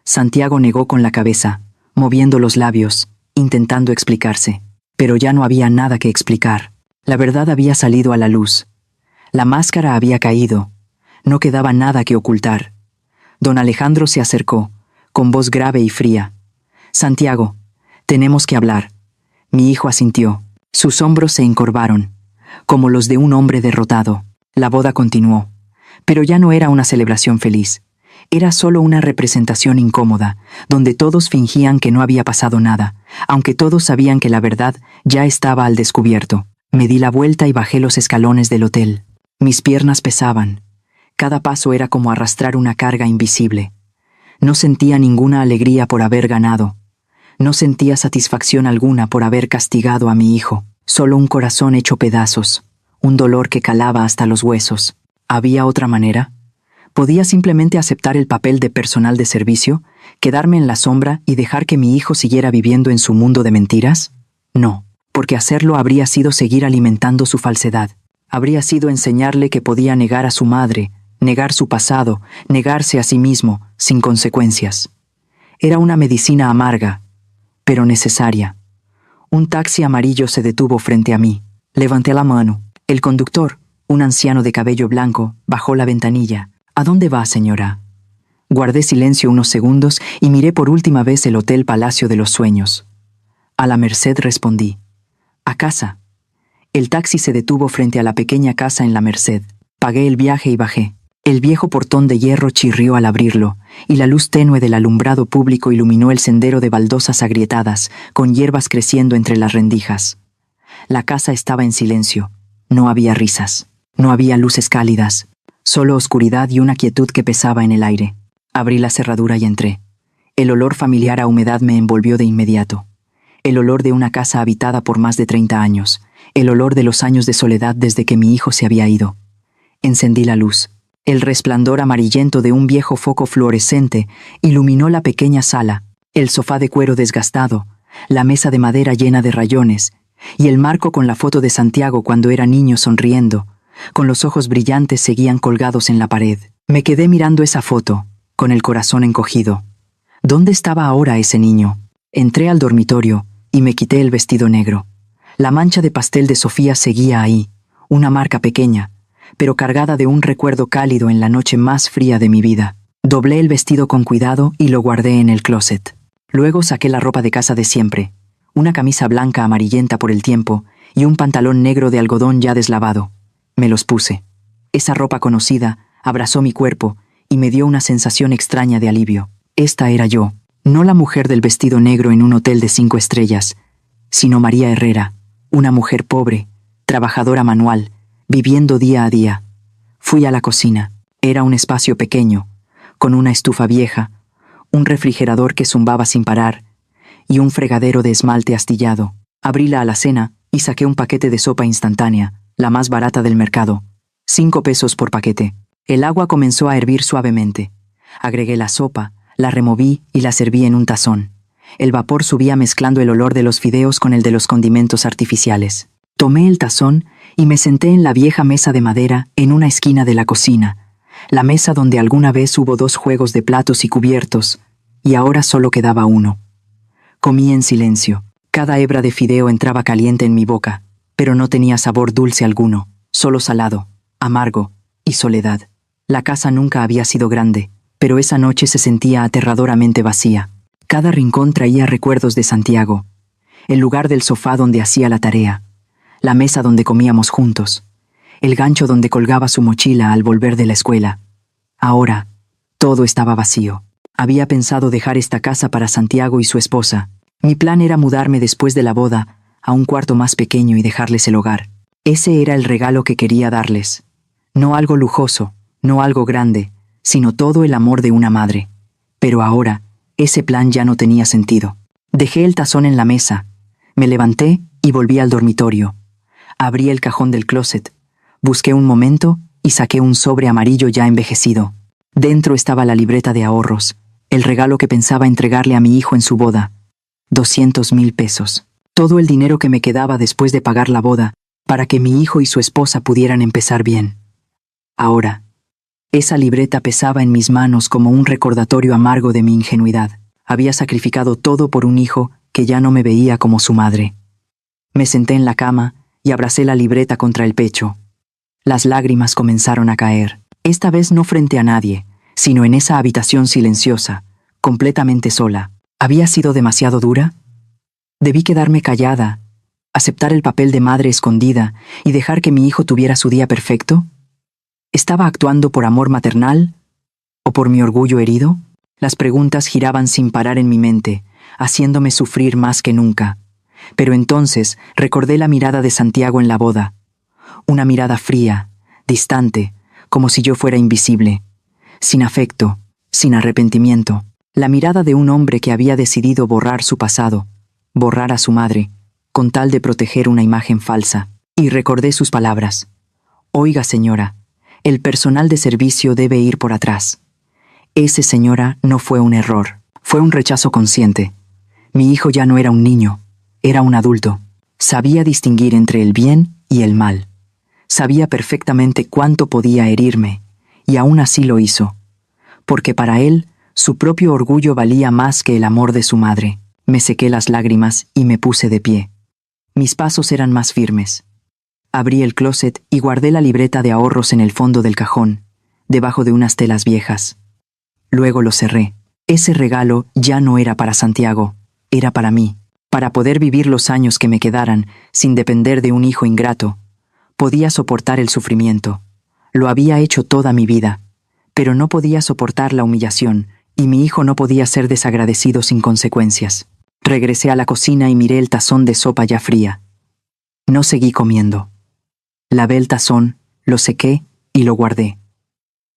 Santiago negó con la cabeza, moviendo los labios, intentando explicarse. Pero ya no había nada que explicar. La verdad había salido a la luz. La máscara había caído. No quedaba nada que ocultar. Don Alejandro se acercó, con voz grave y fría. Santiago, tenemos que hablar. Mi hijo asintió. Sus hombros se encorvaron, como los de un hombre derrotado. La boda continuó. Pero ya no era una celebración feliz. Era solo una representación incómoda, donde todos fingían que no había pasado nada, aunque todos sabían que la verdad ya estaba al descubierto. Me di la vuelta y bajé los escalones del hotel. Mis piernas pesaban. Cada paso era como arrastrar una carga invisible. No sentía ninguna alegría por haber ganado. No sentía satisfacción alguna por haber castigado a mi hijo. Solo un corazón hecho pedazos, un dolor que calaba hasta los huesos. ¿Había otra manera? ¿Podía simplemente aceptar el papel de personal de servicio, quedarme en la sombra y dejar que mi hijo siguiera viviendo en su mundo de mentiras? No, porque hacerlo habría sido seguir alimentando su falsedad. Habría sido enseñarle que podía negar a su madre, negar su pasado, negarse a sí mismo, sin consecuencias. Era una medicina amarga, pero necesaria. Un taxi amarillo se detuvo frente a mí. Levanté la mano. El conductor, un anciano de cabello blanco, bajó la ventanilla. ¿A dónde va, señora? Guardé silencio unos segundos y miré por última vez el Hotel Palacio de los Sueños. A la Merced respondí. A casa. El taxi se detuvo frente a la pequeña casa en la Merced. Pagué el viaje y bajé. El viejo portón de hierro chirrió al abrirlo, y la luz tenue del alumbrado público iluminó el sendero de baldosas agrietadas, con hierbas creciendo entre las rendijas. La casa estaba en silencio. No había risas. No había luces cálidas. Solo oscuridad y una quietud que pesaba en el aire. Abrí la cerradura y entré. El olor familiar a humedad me envolvió de inmediato. El olor de una casa habitada por más de 30 años. El olor de los años de soledad desde que mi hijo se había ido. Encendí la luz. El resplandor amarillento de un viejo foco fluorescente iluminó la pequeña sala, el sofá de cuero desgastado, la mesa de madera llena de rayones, y el marco con la foto de Santiago cuando era niño sonriendo, con los ojos brillantes seguían colgados en la pared. Me quedé mirando esa foto, con el corazón encogido. ¿Dónde estaba ahora ese niño? Entré al dormitorio y me quité el vestido negro. La mancha de pastel de Sofía seguía ahí, una marca pequeña, pero cargada de un recuerdo cálido en la noche más fría de mi vida. Doblé el vestido con cuidado y lo guardé en el closet. Luego saqué la ropa de casa de siempre, una camisa blanca amarillenta por el tiempo y un pantalón negro de algodón ya deslavado. Me los puse. Esa ropa conocida abrazó mi cuerpo y me dio una sensación extraña de alivio. Esta era yo, no la mujer del vestido negro en un hotel de 5 estrellas, sino María Herrera, una mujer pobre, trabajadora manual, viviendo día a día. Fui a la cocina. Era un espacio pequeño, con una estufa vieja, un refrigerador que zumbaba sin parar y un fregadero de esmalte astillado. Abrí la alacena y saqué un paquete de sopa instantánea, la más barata del mercado. 5 pesos por paquete. El agua comenzó a hervir suavemente. Agregué la sopa, la removí y la serví en un tazón. El vapor subía mezclando el olor de los fideos con el de los condimentos artificiales. Tomé el tazón y me senté en la vieja mesa de madera en una esquina de la cocina, la mesa donde alguna vez hubo 2 juegos de platos y cubiertos, y ahora solo quedaba uno. Comí en silencio. Cada hebra de fideo entraba caliente en mi boca, pero no tenía sabor dulce alguno, solo salado, amargo y soledad. La casa nunca había sido grande, pero esa noche se sentía aterradoramente vacía. Cada rincón traía recuerdos de Santiago, el lugar del sofá donde hacía la tarea, la mesa donde comíamos juntos, el gancho donde colgaba su mochila al volver de la escuela. Ahora, todo estaba vacío. Había pensado dejar esta casa para Santiago y su esposa. Mi plan era mudarme después de la boda a un cuarto más pequeño y dejarles el hogar. Ese era el regalo que quería darles. No algo lujoso, no algo grande, sino todo el amor de una madre. Pero ahora, ese plan ya no tenía sentido. Dejé el tazón en la mesa, me levanté y volví al dormitorio. Abrí el cajón del closet, busqué un momento y saqué un sobre amarillo ya envejecido. Dentro estaba la libreta de ahorros, el regalo que pensaba entregarle a mi hijo en su boda. 200,000 pesos. Todo el dinero que me quedaba después de pagar la boda, para que mi hijo y su esposa pudieran empezar bien. Ahora, esa libreta pesaba en mis manos como un recordatorio amargo de mi ingenuidad. Había sacrificado todo por un hijo que ya no me veía como su madre. Me senté en la cama y abracé la libreta contra el pecho. Las lágrimas comenzaron a caer, esta vez no frente a nadie, sino en esa habitación silenciosa, completamente sola. ¿Había sido demasiado dura? ¿Debí quedarme callada, aceptar el papel de madre escondida y dejar que mi hijo tuviera su día perfecto? ¿Estaba actuando por amor maternal o por mi orgullo herido? Las preguntas giraban sin parar en mi mente, haciéndome sufrir más que nunca. Pero entonces recordé la mirada de Santiago en la boda. Una mirada fría, distante, como si yo fuera invisible, sin afecto, sin arrepentimiento. La mirada de un hombre que había decidido borrar su pasado, borrar a su madre, con tal de proteger una imagen falsa. Y recordé sus palabras. Oiga, señora, el personal de servicio debe ir por atrás. Ese, señora, no fue un error, fue un rechazo consciente. Mi hijo ya no era un niño, era un adulto. Sabía distinguir entre el bien y el mal. Sabía perfectamente cuánto podía herirme, y aún así lo hizo, porque para él, su propio orgullo valía más que el amor de su madre. Me sequé las lágrimas y me puse de pie. Mis pasos eran más firmes. Abrí el closet y guardé la libreta de ahorros en el fondo del cajón, debajo de unas telas viejas. Luego lo cerré. Ese regalo ya no era para Santiago, era para mí, para poder vivir los años que me quedaran sin depender de un hijo ingrato. Podía soportar el sufrimiento. Lo había hecho toda mi vida, pero no podía soportar la humillación, y mi hijo no podía ser desagradecido sin consecuencias. Regresé a la cocina y miré el tazón de sopa ya fría. No seguí comiendo. Lavé el tazón, lo sequé y lo guardé.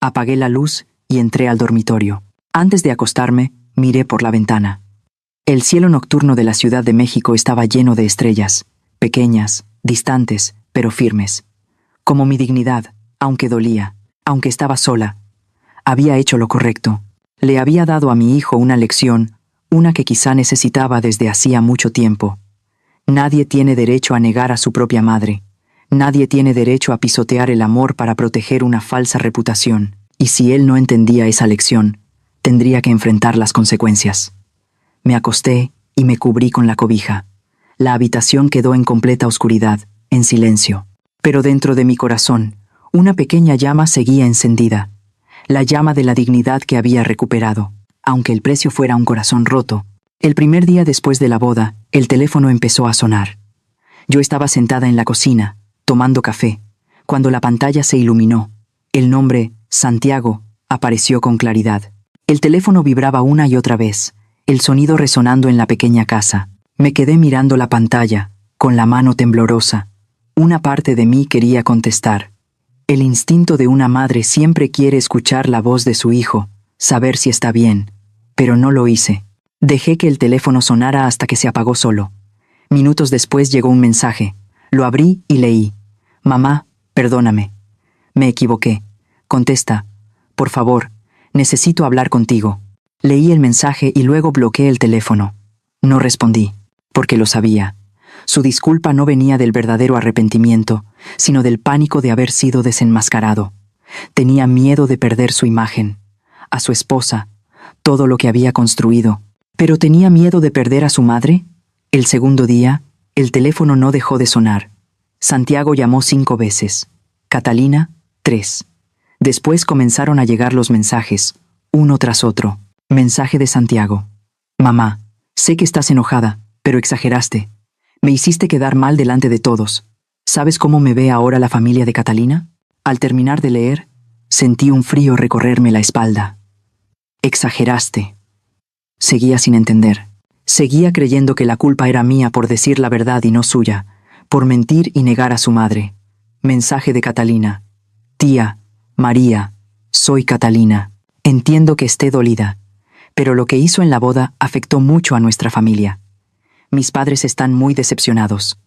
Apagué la luz y entré al dormitorio. Antes de acostarme, miré por la ventana. El cielo nocturno de la Ciudad de México estaba lleno de estrellas, pequeñas, distantes, pero firmes. Como mi dignidad, aunque dolía, aunque estaba sola. Había hecho lo correcto. Le había dado a mi hijo una lección, una que quizá necesitaba desde hacía mucho tiempo. Nadie tiene derecho a negar a su propia madre. Nadie tiene derecho a pisotear el amor para proteger una falsa reputación. Y si él no entendía esa lección, tendría que enfrentar las consecuencias. Me acosté y me cubrí con la cobija. La habitación quedó en completa oscuridad, en silencio. Pero dentro de mi corazón, una pequeña llama seguía encendida. La llama de la dignidad que había recuperado, aunque el precio fuera un corazón roto. El primer día después de la boda, el teléfono empezó a sonar. Yo estaba sentada en la cocina, tomando café, cuando la pantalla se iluminó. El nombre, Santiago, apareció con claridad. El teléfono vibraba una y otra vez, el sonido resonando en la pequeña casa. Me quedé mirando la pantalla, con la mano temblorosa. Una parte de mí quería contestar. El instinto de una madre siempre quiere escuchar la voz de su hijo, saber si está bien, pero no lo hice. Dejé que el teléfono sonara hasta que se apagó solo. Minutos después llegó un mensaje. Lo abrí y leí. Mamá, perdóname. Me equivoqué. Contesta. Por favor, necesito hablar contigo. Leí el mensaje y luego bloqueé el teléfono. No respondí, porque lo sabía. Su disculpa no venía del verdadero arrepentimiento, sino del pánico de haber sido desenmascarado. Tenía miedo de perder su imagen, a su esposa, todo lo que había construido. ¿Pero tenía miedo de perder a su madre? El segundo día, el teléfono no dejó de sonar. Santiago llamó 5 veces. Catalina, 3. Después comenzaron a llegar los mensajes, uno tras otro. Mensaje de Santiago. Mamá, sé que estás enojada, pero exageraste. Me hiciste quedar mal delante de todos. ¿Sabes cómo me ve ahora la familia de Catalina? Al terminar de leer, sentí un frío recorrerme la espalda. Exageraste. Seguía sin entender. Seguía creyendo que la culpa era mía por decir la verdad y no suya, por mentir y negar a su madre. Mensaje de Catalina. Tía, María, soy Catalina. Entiendo que esté dolida, pero lo que hizo en la boda afectó mucho a nuestra familia. Mis padres están muy decepcionados.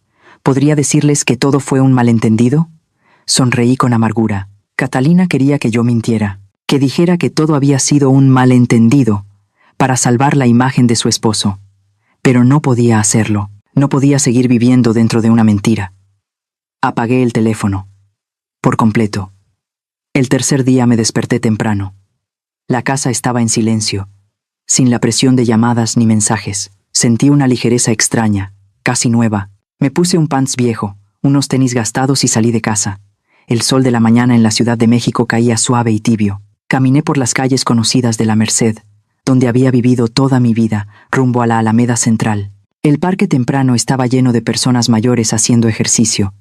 ¿Podría decirles que todo fue un malentendido? Sonreí con amargura. Catalina quería que yo mintiera, que dijera que todo había sido un malentendido, para salvar la imagen de su esposo. Pero no podía hacerlo. No podía seguir viviendo dentro de una mentira. Apagué el teléfono. Por completo. El tercer día me desperté temprano. La casa estaba en silencio, sin la presión de llamadas ni mensajes. Sentí una ligereza extraña, casi nueva. Me puse un pants viejo, unos tenis gastados y salí de casa. El sol de la mañana en la Ciudad de México caía suave y tibio. Caminé por las calles conocidas de la Merced, donde había vivido toda mi vida, rumbo a la Alameda Central. El parque temprano estaba lleno de personas mayores haciendo ejercicio.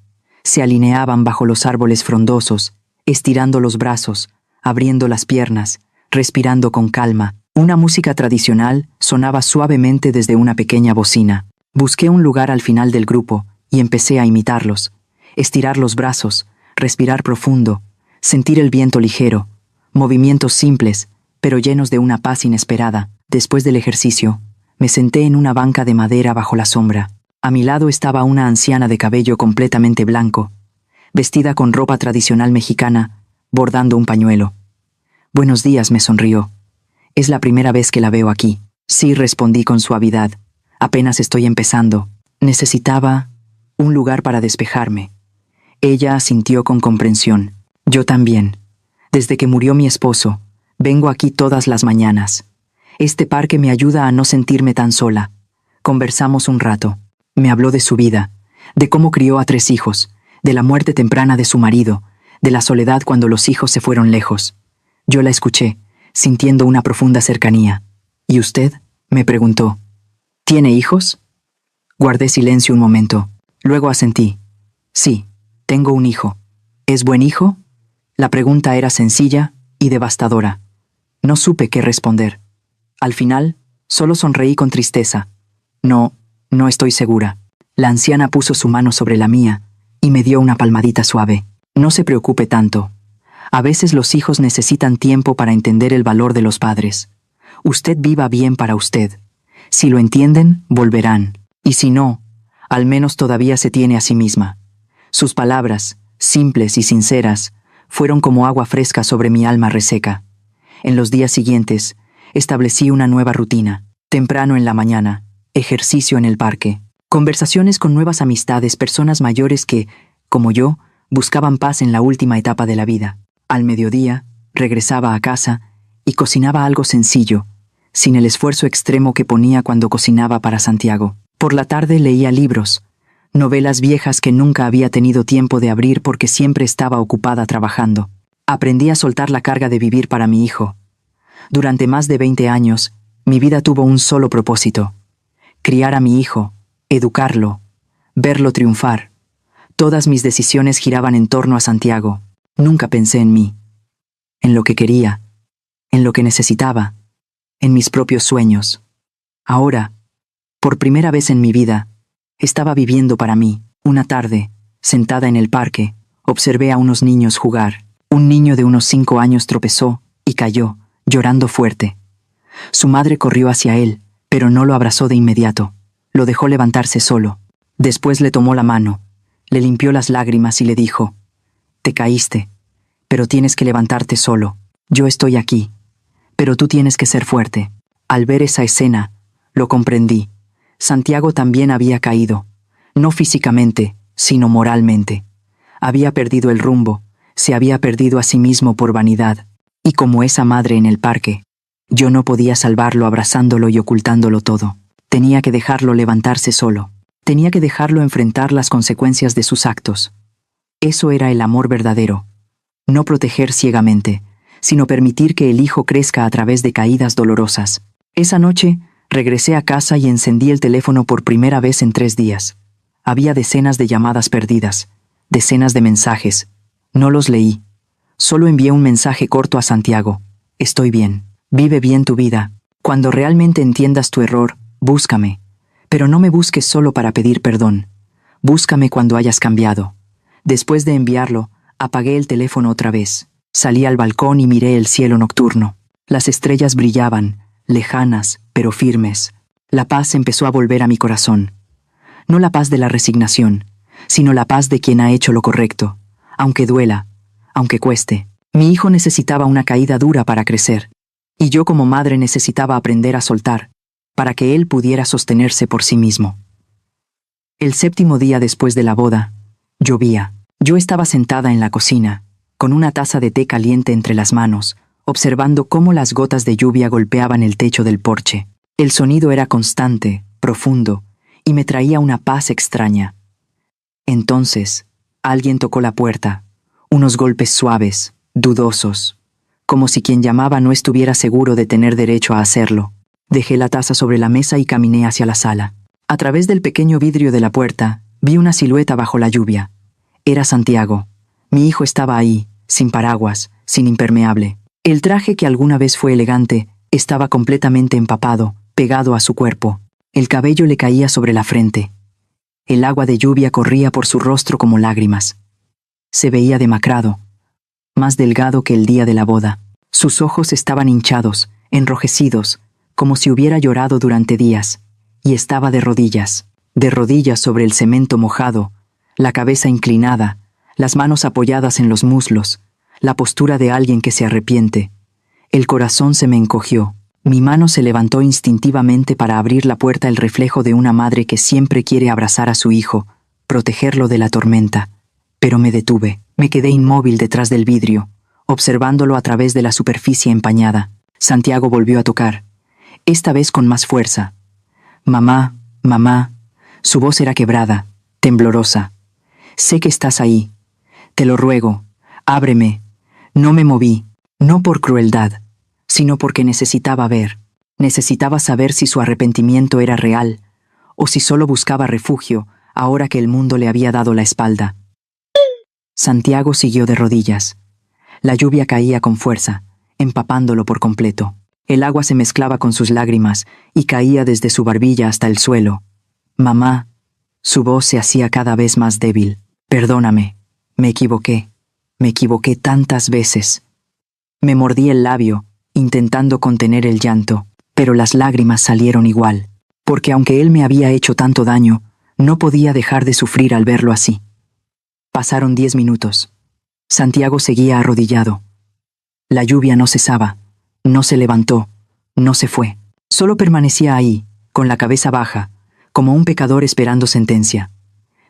Se alineaban bajo los árboles frondosos, estirando los brazos, abriendo las piernas, respirando con calma. Una música tradicional sonaba suavemente desde una pequeña bocina. Busqué un lugar al final del grupo y empecé a imitarlos. Estirar los brazos, respirar profundo, sentir el viento ligero, movimientos simples, pero llenos de una paz inesperada. Después del ejercicio, me senté en una banca de madera bajo la sombra. A mi lado estaba una anciana de cabello completamente blanco, vestida con ropa tradicional mexicana, bordando un pañuelo. Buenos días, me sonrió. Es la primera vez que la veo aquí. Sí, respondí con suavidad. Apenas estoy empezando. Necesitaba un lugar para despejarme. Ella asintió con comprensión. Yo también. Desde que murió mi esposo, vengo aquí todas las mañanas. Este parque me ayuda a no sentirme tan sola. Conversamos un rato. Me habló de su vida, de cómo crió a 3 hijos, de la muerte temprana de su marido, de la soledad cuando los hijos se fueron lejos. Yo la escuché, sintiendo una profunda cercanía. ¿Y usted?, me preguntó. ¿Tiene hijos? Guardé silencio un momento. Luego asentí. Sí, tengo un hijo. ¿Es buen hijo? La pregunta era sencilla y devastadora. No supe qué responder. Al final, solo sonreí con tristeza. No estoy segura. La anciana puso su mano sobre la mía y me dio una palmadita suave. No se preocupe tanto. A veces los hijos necesitan tiempo para entender el valor de los padres. Usted viva bien para usted. Si lo entienden, volverán. Y si no, al menos todavía se tiene a sí misma. Sus palabras, simples y sinceras, fueron como agua fresca sobre mi alma reseca. En los días siguientes, establecí una nueva rutina. Temprano en la mañana, ejercicio en el parque, conversaciones con nuevas amistades, personas mayores que, como yo, buscaban paz en la última etapa de la vida. Al mediodía, regresaba a casa y cocinaba algo sencillo, sin el esfuerzo extremo que ponía cuando cocinaba para Santiago. Por la tarde leía libros, novelas viejas que nunca había tenido tiempo de abrir porque siempre estaba ocupada trabajando. Aprendí a soltar la carga de vivir para mi hijo. Durante más de 20 años, mi vida tuvo un solo propósito: criar a mi hijo, educarlo, verlo triunfar. Todas mis decisiones giraban en torno a Santiago. Nunca pensé en mí, en lo que quería, en lo que necesitaba, en mis propios sueños. Ahora, por primera vez en mi vida, estaba viviendo para mí. Una tarde, sentada en el parque, observé a unos niños jugar. Un niño de unos 5 años tropezó y cayó, llorando fuerte. Su madre corrió hacia él, pero no lo abrazó de inmediato. Lo dejó levantarse solo. Después le tomó la mano, le limpió las lágrimas y le dijo: «Te caíste, pero tienes que levantarte solo. Yo estoy aquí, pero tú tienes que ser fuerte». Al ver esa escena, lo comprendí. Santiago también había caído, no físicamente, sino moralmente. Había perdido el rumbo, se había perdido a sí mismo por vanidad, y como esa madre en el parque, yo no podía salvarlo abrazándolo y ocultándolo todo. Tenía que dejarlo levantarse solo. Tenía que dejarlo enfrentar las consecuencias de sus actos. Eso era el amor verdadero. No proteger ciegamente, sino permitir que el hijo crezca a través de caídas dolorosas. Esa noche, regresé a casa y encendí el teléfono por primera vez en 3 días. Había decenas de llamadas perdidas, decenas de mensajes. No los leí. Solo envié un mensaje corto a Santiago: «Estoy bien. Vive bien tu vida. Cuando realmente entiendas tu error, búscame. Pero no me busques solo para pedir perdón. Búscame cuando hayas cambiado». Después de enviarlo, apagué el teléfono otra vez. Salí al balcón y miré el cielo nocturno. Las estrellas brillaban, lejanas, pero firmes. La paz empezó a volver a mi corazón. No la paz de la resignación, sino la paz de quien ha hecho lo correcto, aunque duela, aunque cueste. Mi hijo necesitaba una caída dura para crecer, y yo como madre necesitaba aprender a soltar, para que él pudiera sostenerse por sí mismo. El 7º día después de la boda, llovía. Yo estaba sentada en la cocina, con una taza de té caliente entre las manos, observando cómo las gotas de lluvia golpeaban el techo del porche. El sonido era constante, profundo, y me traía una paz extraña. Entonces, alguien tocó la puerta, unos golpes suaves, dudosos, como si quien llamaba no estuviera seguro de tener derecho a hacerlo. Dejé la taza sobre la mesa y caminé hacia la sala. A través del pequeño vidrio de la puerta, vi una silueta bajo la lluvia. Era Santiago. Mi hijo estaba ahí, sin paraguas, sin impermeable. El traje que alguna vez fue elegante estaba completamente empapado, pegado a su cuerpo. El cabello le caía sobre la frente. El agua de lluvia corría por su rostro como lágrimas. Se veía demacrado, más delgado que el día de la boda. Sus ojos estaban hinchados, enrojecidos, como si hubiera llorado durante días, y estaba de rodillas sobre el cemento mojado, la cabeza inclinada, las manos apoyadas en los muslos, la postura de alguien que se arrepiente. El corazón se me encogió. Mi mano se levantó instintivamente para abrir la puerta, el reflejo de una madre que siempre quiere abrazar a su hijo, protegerlo de la tormenta. Pero me detuve, me quedé inmóvil detrás del vidrio, observándolo a través de la superficie empañada. Santiago volvió a tocar, esta vez con más fuerza. «Mamá, mamá». Su voz era quebrada, temblorosa. «Sé que estás ahí. Te lo ruego, ábreme». No me moví, no por crueldad, sino porque necesitaba ver. Necesitaba saber si su arrepentimiento era real, o si solo buscaba refugio ahora que el mundo le había dado la espalda. Santiago siguió de rodillas. La lluvia caía con fuerza, empapándolo por completo. El agua se mezclaba con sus lágrimas y caía desde su barbilla hasta el suelo. «Mamá», Su voz se hacía cada vez más débil. Perdóname, me equivoqué tantas veces. Me mordí el labio, intentando contener el llanto, pero las lágrimas salieron igual, porque aunque él me había hecho tanto daño, no podía dejar de sufrir al verlo así. Pasaron 10 minutos. Santiago seguía arrodillado. La lluvia no cesaba, no se levantó, no se fue. Solo permanecía ahí, con la cabeza baja, como un pecador esperando sentencia.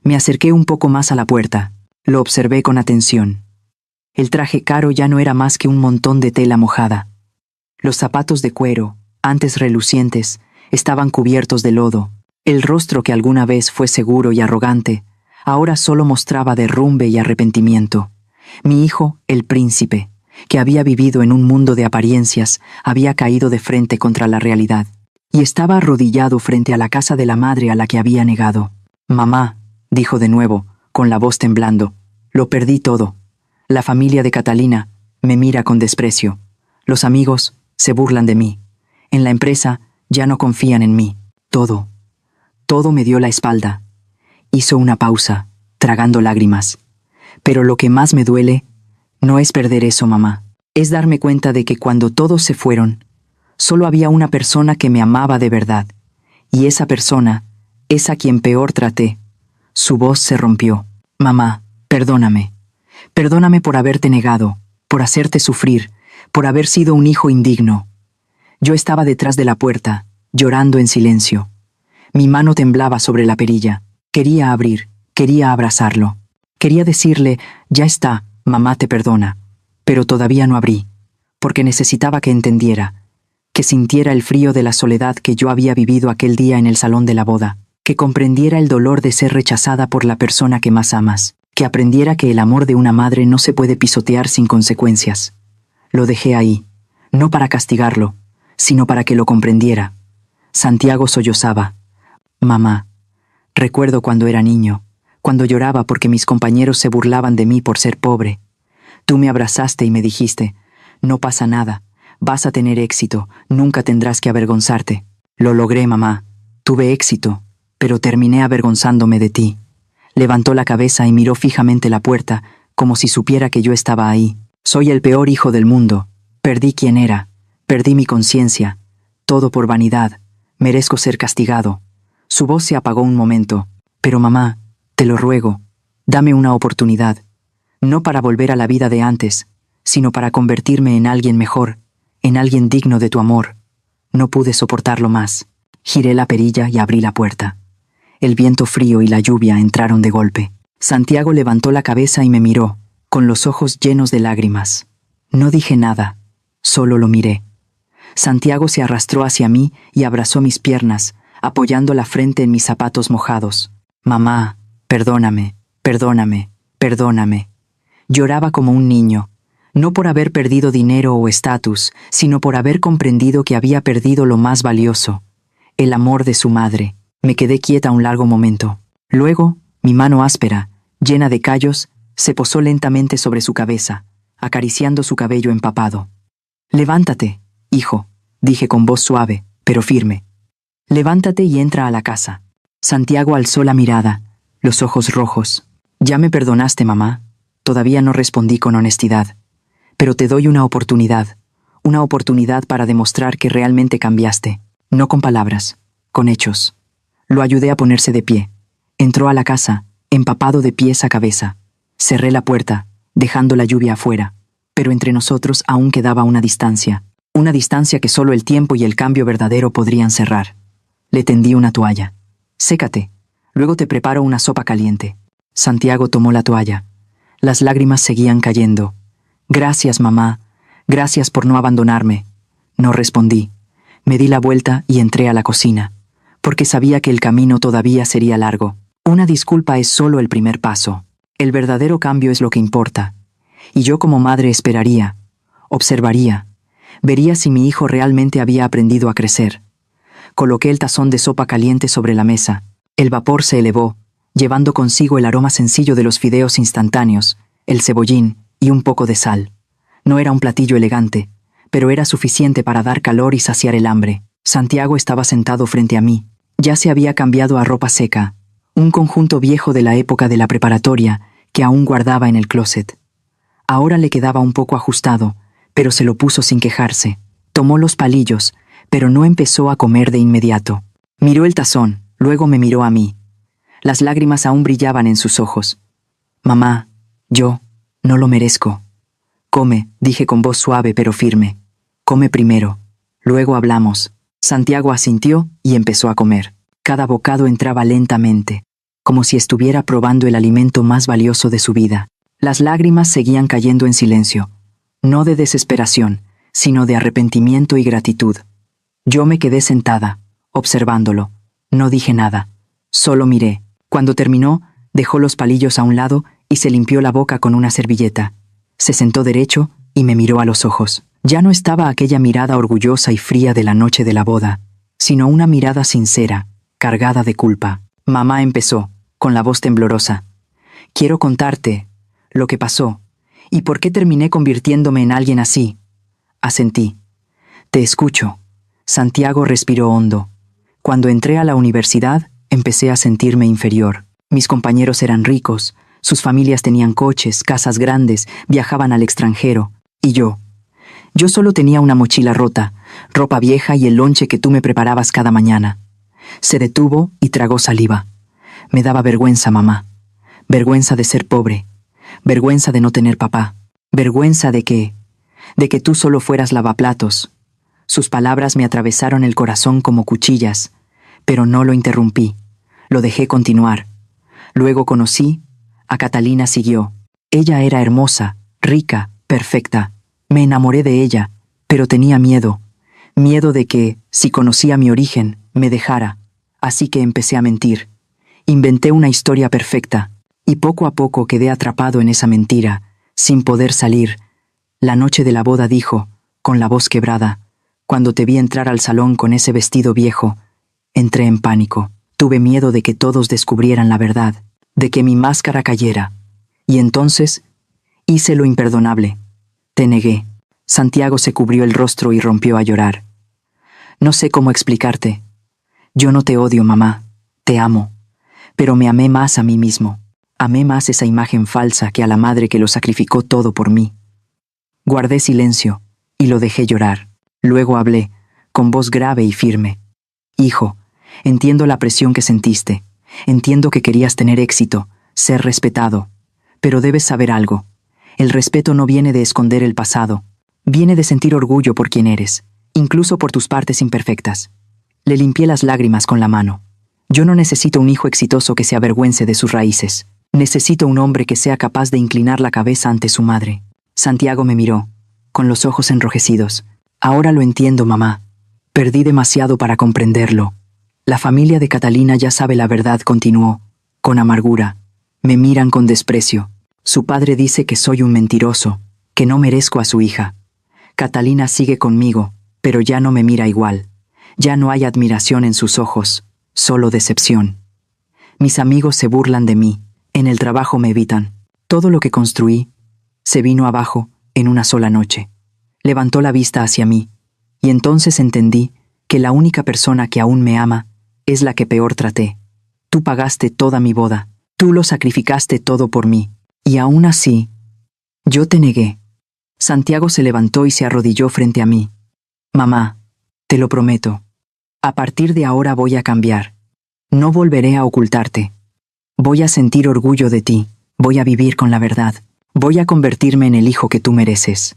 Me acerqué un poco más a la puerta, lo observé con atención. El traje caro ya no era más que un montón de tela mojada. Los zapatos de cuero, antes relucientes, estaban cubiertos de lodo. El rostro que alguna vez fue seguro y arrogante, ahora solo mostraba derrumbe y arrepentimiento. Mi hijo, el príncipe, que había vivido en un mundo de apariencias, había caído de frente contra la realidad, y estaba arrodillado frente a la casa de la madre a la que había negado. «Mamá», dijo de nuevo, con la voz temblando, «lo perdí todo. La familia de Catalina me mira con desprecio. Los amigos se burlan de mí. En la empresa ya no confían en mí. Todo me dio la espalda». Hizo una pausa, tragando lágrimas. «Pero lo que más me duele no es perder eso, mamá. Es darme cuenta de que cuando todos se fueron, solo había una persona que me amaba de verdad. Y esa persona es a quien peor traté». Su voz se rompió. «Mamá, perdóname. Perdóname por haberte negado, por hacerte sufrir, por haber sido un hijo indigno». Yo estaba detrás de la puerta, llorando en silencio. Mi mano temblaba sobre la perilla. Quería abrir, quería abrazarlo. Quería decirle, «Ya está, mamá te perdona». Pero todavía no abrí, porque necesitaba que entendiera, que sintiera el frío de la soledad que yo había vivido aquel día en el salón de la boda, que comprendiera el dolor de ser rechazada por la persona que más amas, que aprendiera que el amor de una madre no se puede pisotear sin consecuencias. Lo dejé ahí, no para castigarlo, sino para que lo comprendiera. Santiago sollozaba. «Mamá, recuerdo cuando era niño, cuando lloraba porque mis compañeros se burlaban de mí por ser pobre. Tú me abrazaste y me dijiste, no pasa nada, vas a tener éxito, nunca tendrás que avergonzarte». Lo logré, mamá. Tuve éxito, pero terminé avergonzándome de ti. Levantó la cabeza y miró fijamente la puerta, como si supiera que yo estaba ahí. «Soy el peor hijo del mundo. Perdí quién era. Perdí mi conciencia. Todo por vanidad. Merezco ser castigado». Su voz se apagó un momento. «Pero mamá, te lo ruego, dame una oportunidad. No para volver a la vida de antes, sino para convertirme en alguien mejor, en alguien digno de tu amor». No pude soportarlo más. Giré la perilla y abrí la puerta. El viento frío y la lluvia entraron de golpe. Santiago levantó la cabeza y me miró, con los ojos llenos de lágrimas. No dije nada, solo lo miré. Santiago se arrastró hacia mí y abrazó mis piernas, apoyando la frente en mis zapatos mojados. «Mamá, perdóname, perdóname, perdóname». Lloraba como un niño, no por haber perdido dinero o estatus, sino por haber comprendido que había perdido lo más valioso, el amor de su madre. Me quedé quieta un largo momento. Luego, mi mano áspera, llena de callos, se posó lentamente sobre su cabeza, acariciando su cabello empapado. «Levántate, hijo», dije con voz suave, pero firme. «Levántate y entra a la casa». Santiago alzó la mirada, los ojos rojos. «¿Ya me perdonaste, mamá?». Todavía no respondí con honestidad. «Pero te doy una oportunidad para demostrar que realmente cambiaste, no con palabras, con hechos». Lo ayudé a ponerse de pie. Entró a la casa, empapado de pies a cabeza. Cerré la puerta, dejando la lluvia afuera, pero entre nosotros aún quedaba una distancia que solo el tiempo y el cambio verdadero podrían cerrar. Le tendí una toalla. «Sécate, luego te preparo una sopa caliente». Santiago tomó la toalla. Las lágrimas seguían cayendo. «Gracias, mamá. Gracias por no abandonarme». No respondí. Me di la vuelta y entré a la cocina, porque sabía que el camino todavía sería largo. Una disculpa es solo el primer paso. El verdadero cambio es lo que importa. Y yo como madre esperaría, observaría, vería si mi hijo realmente había aprendido a crecer. Coloqué el tazón de sopa caliente sobre la mesa. El vapor se elevó, llevando consigo el aroma sencillo de los fideos instantáneos, el cebollín y un poco de sal. No era un platillo elegante, pero era suficiente para dar calor y saciar el hambre. Santiago estaba sentado frente a mí. Ya se había cambiado a ropa seca, Un conjunto viejo de la época de la preparatoria que aún guardaba en el closet. Ahora le quedaba un poco ajustado, pero se lo puso sin quejarse. Tomó los palillos, pero no empezó a comer de inmediato. Miró el tazón, luego me miró a mí. Las lágrimas aún brillaban en sus ojos. Mamá, yo no lo merezco. Come, dije con voz suave pero firme. Come primero. Luego hablamos. Santiago asintió y empezó a comer. Cada bocado entraba lentamente, como si estuviera probando el alimento más valioso de su vida. Las lágrimas seguían cayendo en silencio, no de desesperación, sino de arrepentimiento y gratitud. Yo me quedé sentada, observándolo. No dije nada, solo miré. Cuando terminó, dejó los palillos a un lado y se limpió la boca con una servilleta. Se sentó derecho y me miró a los ojos. Ya no estaba aquella mirada orgullosa y fría de la noche de la boda, sino una mirada sincera, cargada de culpa. Mamá empezó, con la voz temblorosa. Quiero contarte lo que pasó y por qué terminé convirtiéndome en alguien así. Asentí. Te escucho. Santiago respiró hondo. Cuando entré a la universidad, empecé a sentirme inferior. Mis compañeros eran ricos, sus familias tenían coches, casas grandes, viajaban al extranjero. Y yo solo tenía una mochila rota, ropa vieja y el lonche que tú me preparabas cada mañana. Se detuvo y tragó saliva. Me daba vergüenza, mamá. Vergüenza de ser pobre. Vergüenza de no tener papá. Vergüenza de que tú solo fueras lavaplatos. Sus palabras me atravesaron el corazón como cuchillas, pero no lo interrumpí. Lo dejé continuar. Luego conocí a Catalina. Siguió. Ella era hermosa, rica, perfecta. Me enamoré de ella, pero tenía miedo. Miedo de que, si conocía mi origen, me dejara. Así que empecé a mentir. Inventé una historia perfecta, y poco a poco quedé atrapado en esa mentira, sin poder salir. La noche de la boda dijo, con la voz quebrada, cuando te vi entrar al salón con ese vestido viejo, entré en pánico. Tuve miedo de que todos descubrieran la verdad, de que mi máscara cayera. Y entonces, hice lo imperdonable. Te negué. Santiago se cubrió el rostro y rompió a llorar. No sé cómo explicarte. Yo no te odio, mamá. Te amo. Pero me amé más a mí mismo. Amé más esa imagen falsa que a la madre que lo sacrificó todo por mí. Guardé silencio y lo dejé llorar. Luego hablé, con voz grave y firme. Hijo, entiendo la presión que sentiste. Entiendo que querías tener éxito, ser respetado. Pero debes saber algo. El respeto no viene de esconder el pasado. Viene de sentir orgullo por quien eres, incluso por tus partes imperfectas. Le limpié las lágrimas con la mano. Yo no necesito un hijo exitoso que se avergüence de sus raíces. Necesito un hombre que sea capaz de inclinar la cabeza ante su madre. Santiago me miró, con los ojos enrojecidos. Ahora lo entiendo, mamá. Perdí demasiado para comprenderlo. La familia de Catalina ya sabe la verdad, continuó, con amargura. Me miran con desprecio. Su padre dice que soy un mentiroso, que no merezco a su hija. Catalina sigue conmigo, pero ya no me mira igual. Ya no hay admiración en sus ojos, solo decepción. Mis amigos se burlan de mí, en el trabajo me evitan. Todo lo que construí se vino abajo en una sola noche. Levantó la vista hacia mí, y entonces entendí que la única persona que aún me ama es la que peor traté. Tú pagaste toda mi boda, tú lo sacrificaste todo por mí, y aún así, yo te negué. Santiago se levantó y se arrodilló frente a mí. Mamá, te lo prometo. A partir de ahora voy a cambiar. No volveré a ocultarte. Voy a sentir orgullo de ti, voy a vivir con la verdad. Voy a convertirme en el hijo que tú mereces.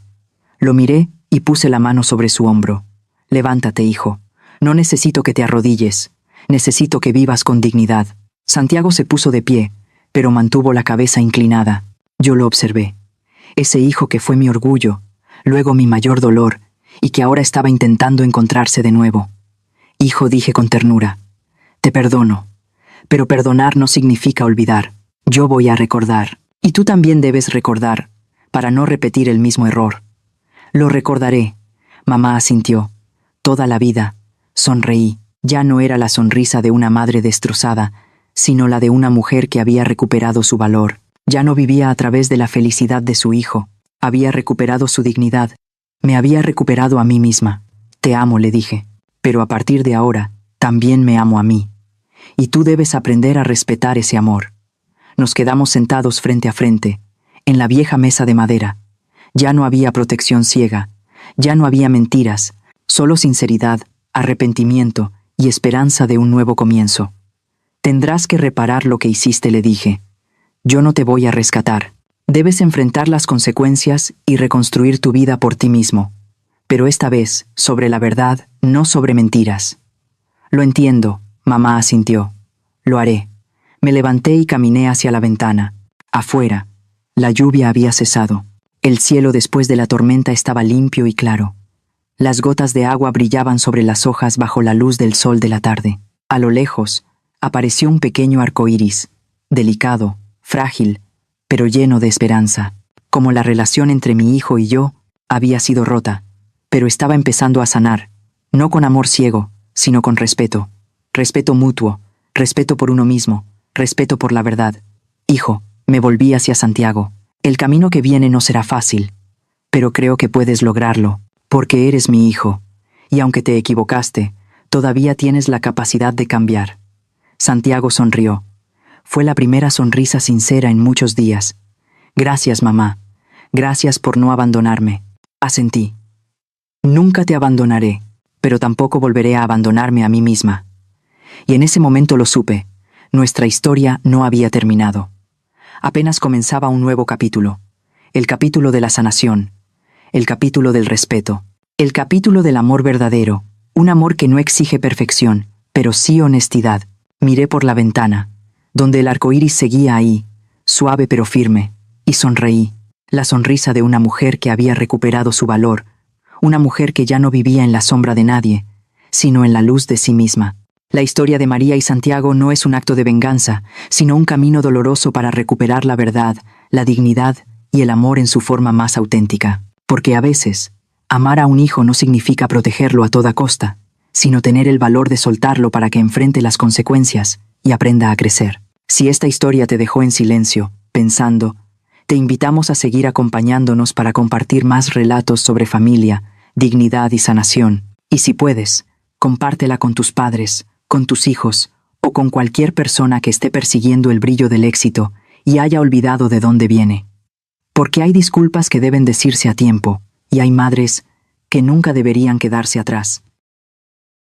Lo miré y puse la mano sobre su hombro. Levántate, hijo. No necesito que te arrodilles. Necesito que vivas con dignidad. Santiago se puso de pie, pero mantuvo la cabeza inclinada. Yo lo observé. Ese hijo que fue mi orgullo, luego mi mayor dolor, y que ahora estaba intentando encontrarse de nuevo. Hijo, dije con ternura, te perdono, pero perdonar no significa olvidar. Yo voy a recordar, y tú también debes recordar, para no repetir el mismo error. Lo recordaré, mamá asintió. Toda la vida, sonreí. Ya no era la sonrisa de una madre destrozada, sino la de una mujer que había recuperado su valor. Ya no vivía a través de la felicidad de su hijo. Había recuperado su dignidad. Me había recuperado a mí misma. Te amo, le dije. Pero a partir de ahora, también me amo a mí. y tú debes aprender a respetar ese amor. Nos quedamos sentados frente a frente, en la vieja mesa de madera. Ya no había protección ciega, ya no había mentiras, solo sinceridad, arrepentimiento y esperanza de un nuevo comienzo. Tendrás que reparar lo que hiciste, le dije. Yo no te voy a rescatar. Debes enfrentar las consecuencias y reconstruir tu vida por ti mismo. Pero esta vez, sobre la verdad, no sobre mentiras. Lo entiendo, mamá asintió. Lo haré. Me levanté y caminé hacia la ventana. Afuera, la lluvia había cesado. El cielo después de la tormenta estaba limpio y claro. Las gotas de agua brillaban sobre las hojas bajo la luz del sol de la tarde. A lo lejos, apareció un pequeño arco iris, delicado, frágil, pero lleno de esperanza. Como la relación entre mi hijo y yo había sido rota, pero estaba empezando a sanar, no con amor ciego, sino con respeto. Respeto mutuo, respeto por uno mismo, respeto por la verdad. Hijo, me volví hacia Santiago. El camino que viene no será fácil, pero creo que puedes lograrlo, porque eres mi hijo, y aunque te equivocaste, todavía tienes la capacidad de cambiar. Santiago sonrió. Fue la primera sonrisa sincera en muchos días. Gracias, mamá. Gracias por no abandonarme. Asentí. Nunca te abandonaré, pero tampoco volveré a abandonarme a mí misma. Y en ese momento lo supe. Nuestra historia no había terminado. Apenas comenzaba un nuevo capítulo. El capítulo de la sanación. El capítulo del respeto. El capítulo del amor verdadero. Un amor que no exige perfección, pero sí honestidad. Miré por la ventana, donde el arco iris seguía ahí, suave pero firme, y sonreí. La sonrisa de una mujer que había recuperado su valor, una mujer que ya no vivía en la sombra de nadie, sino en la luz de sí misma. La historia de María y Santiago no es un acto de venganza, sino un camino doloroso para recuperar la verdad, la dignidad y el amor en su forma más auténtica. Porque a veces, amar a un hijo no significa protegerlo a toda costa, sino tener el valor de soltarlo para que enfrente las consecuencias y aprenda a crecer. Si esta historia te dejó en silencio, pensando, te invitamos a seguir acompañándonos para compartir más relatos sobre familia, dignidad y sanación. Y si puedes, compártela con tus padres, con tus hijos o con cualquier persona que esté persiguiendo el brillo del éxito y haya olvidado de dónde viene. Porque hay disculpas que deben decirse a tiempo y hay madres que nunca deberían quedarse atrás.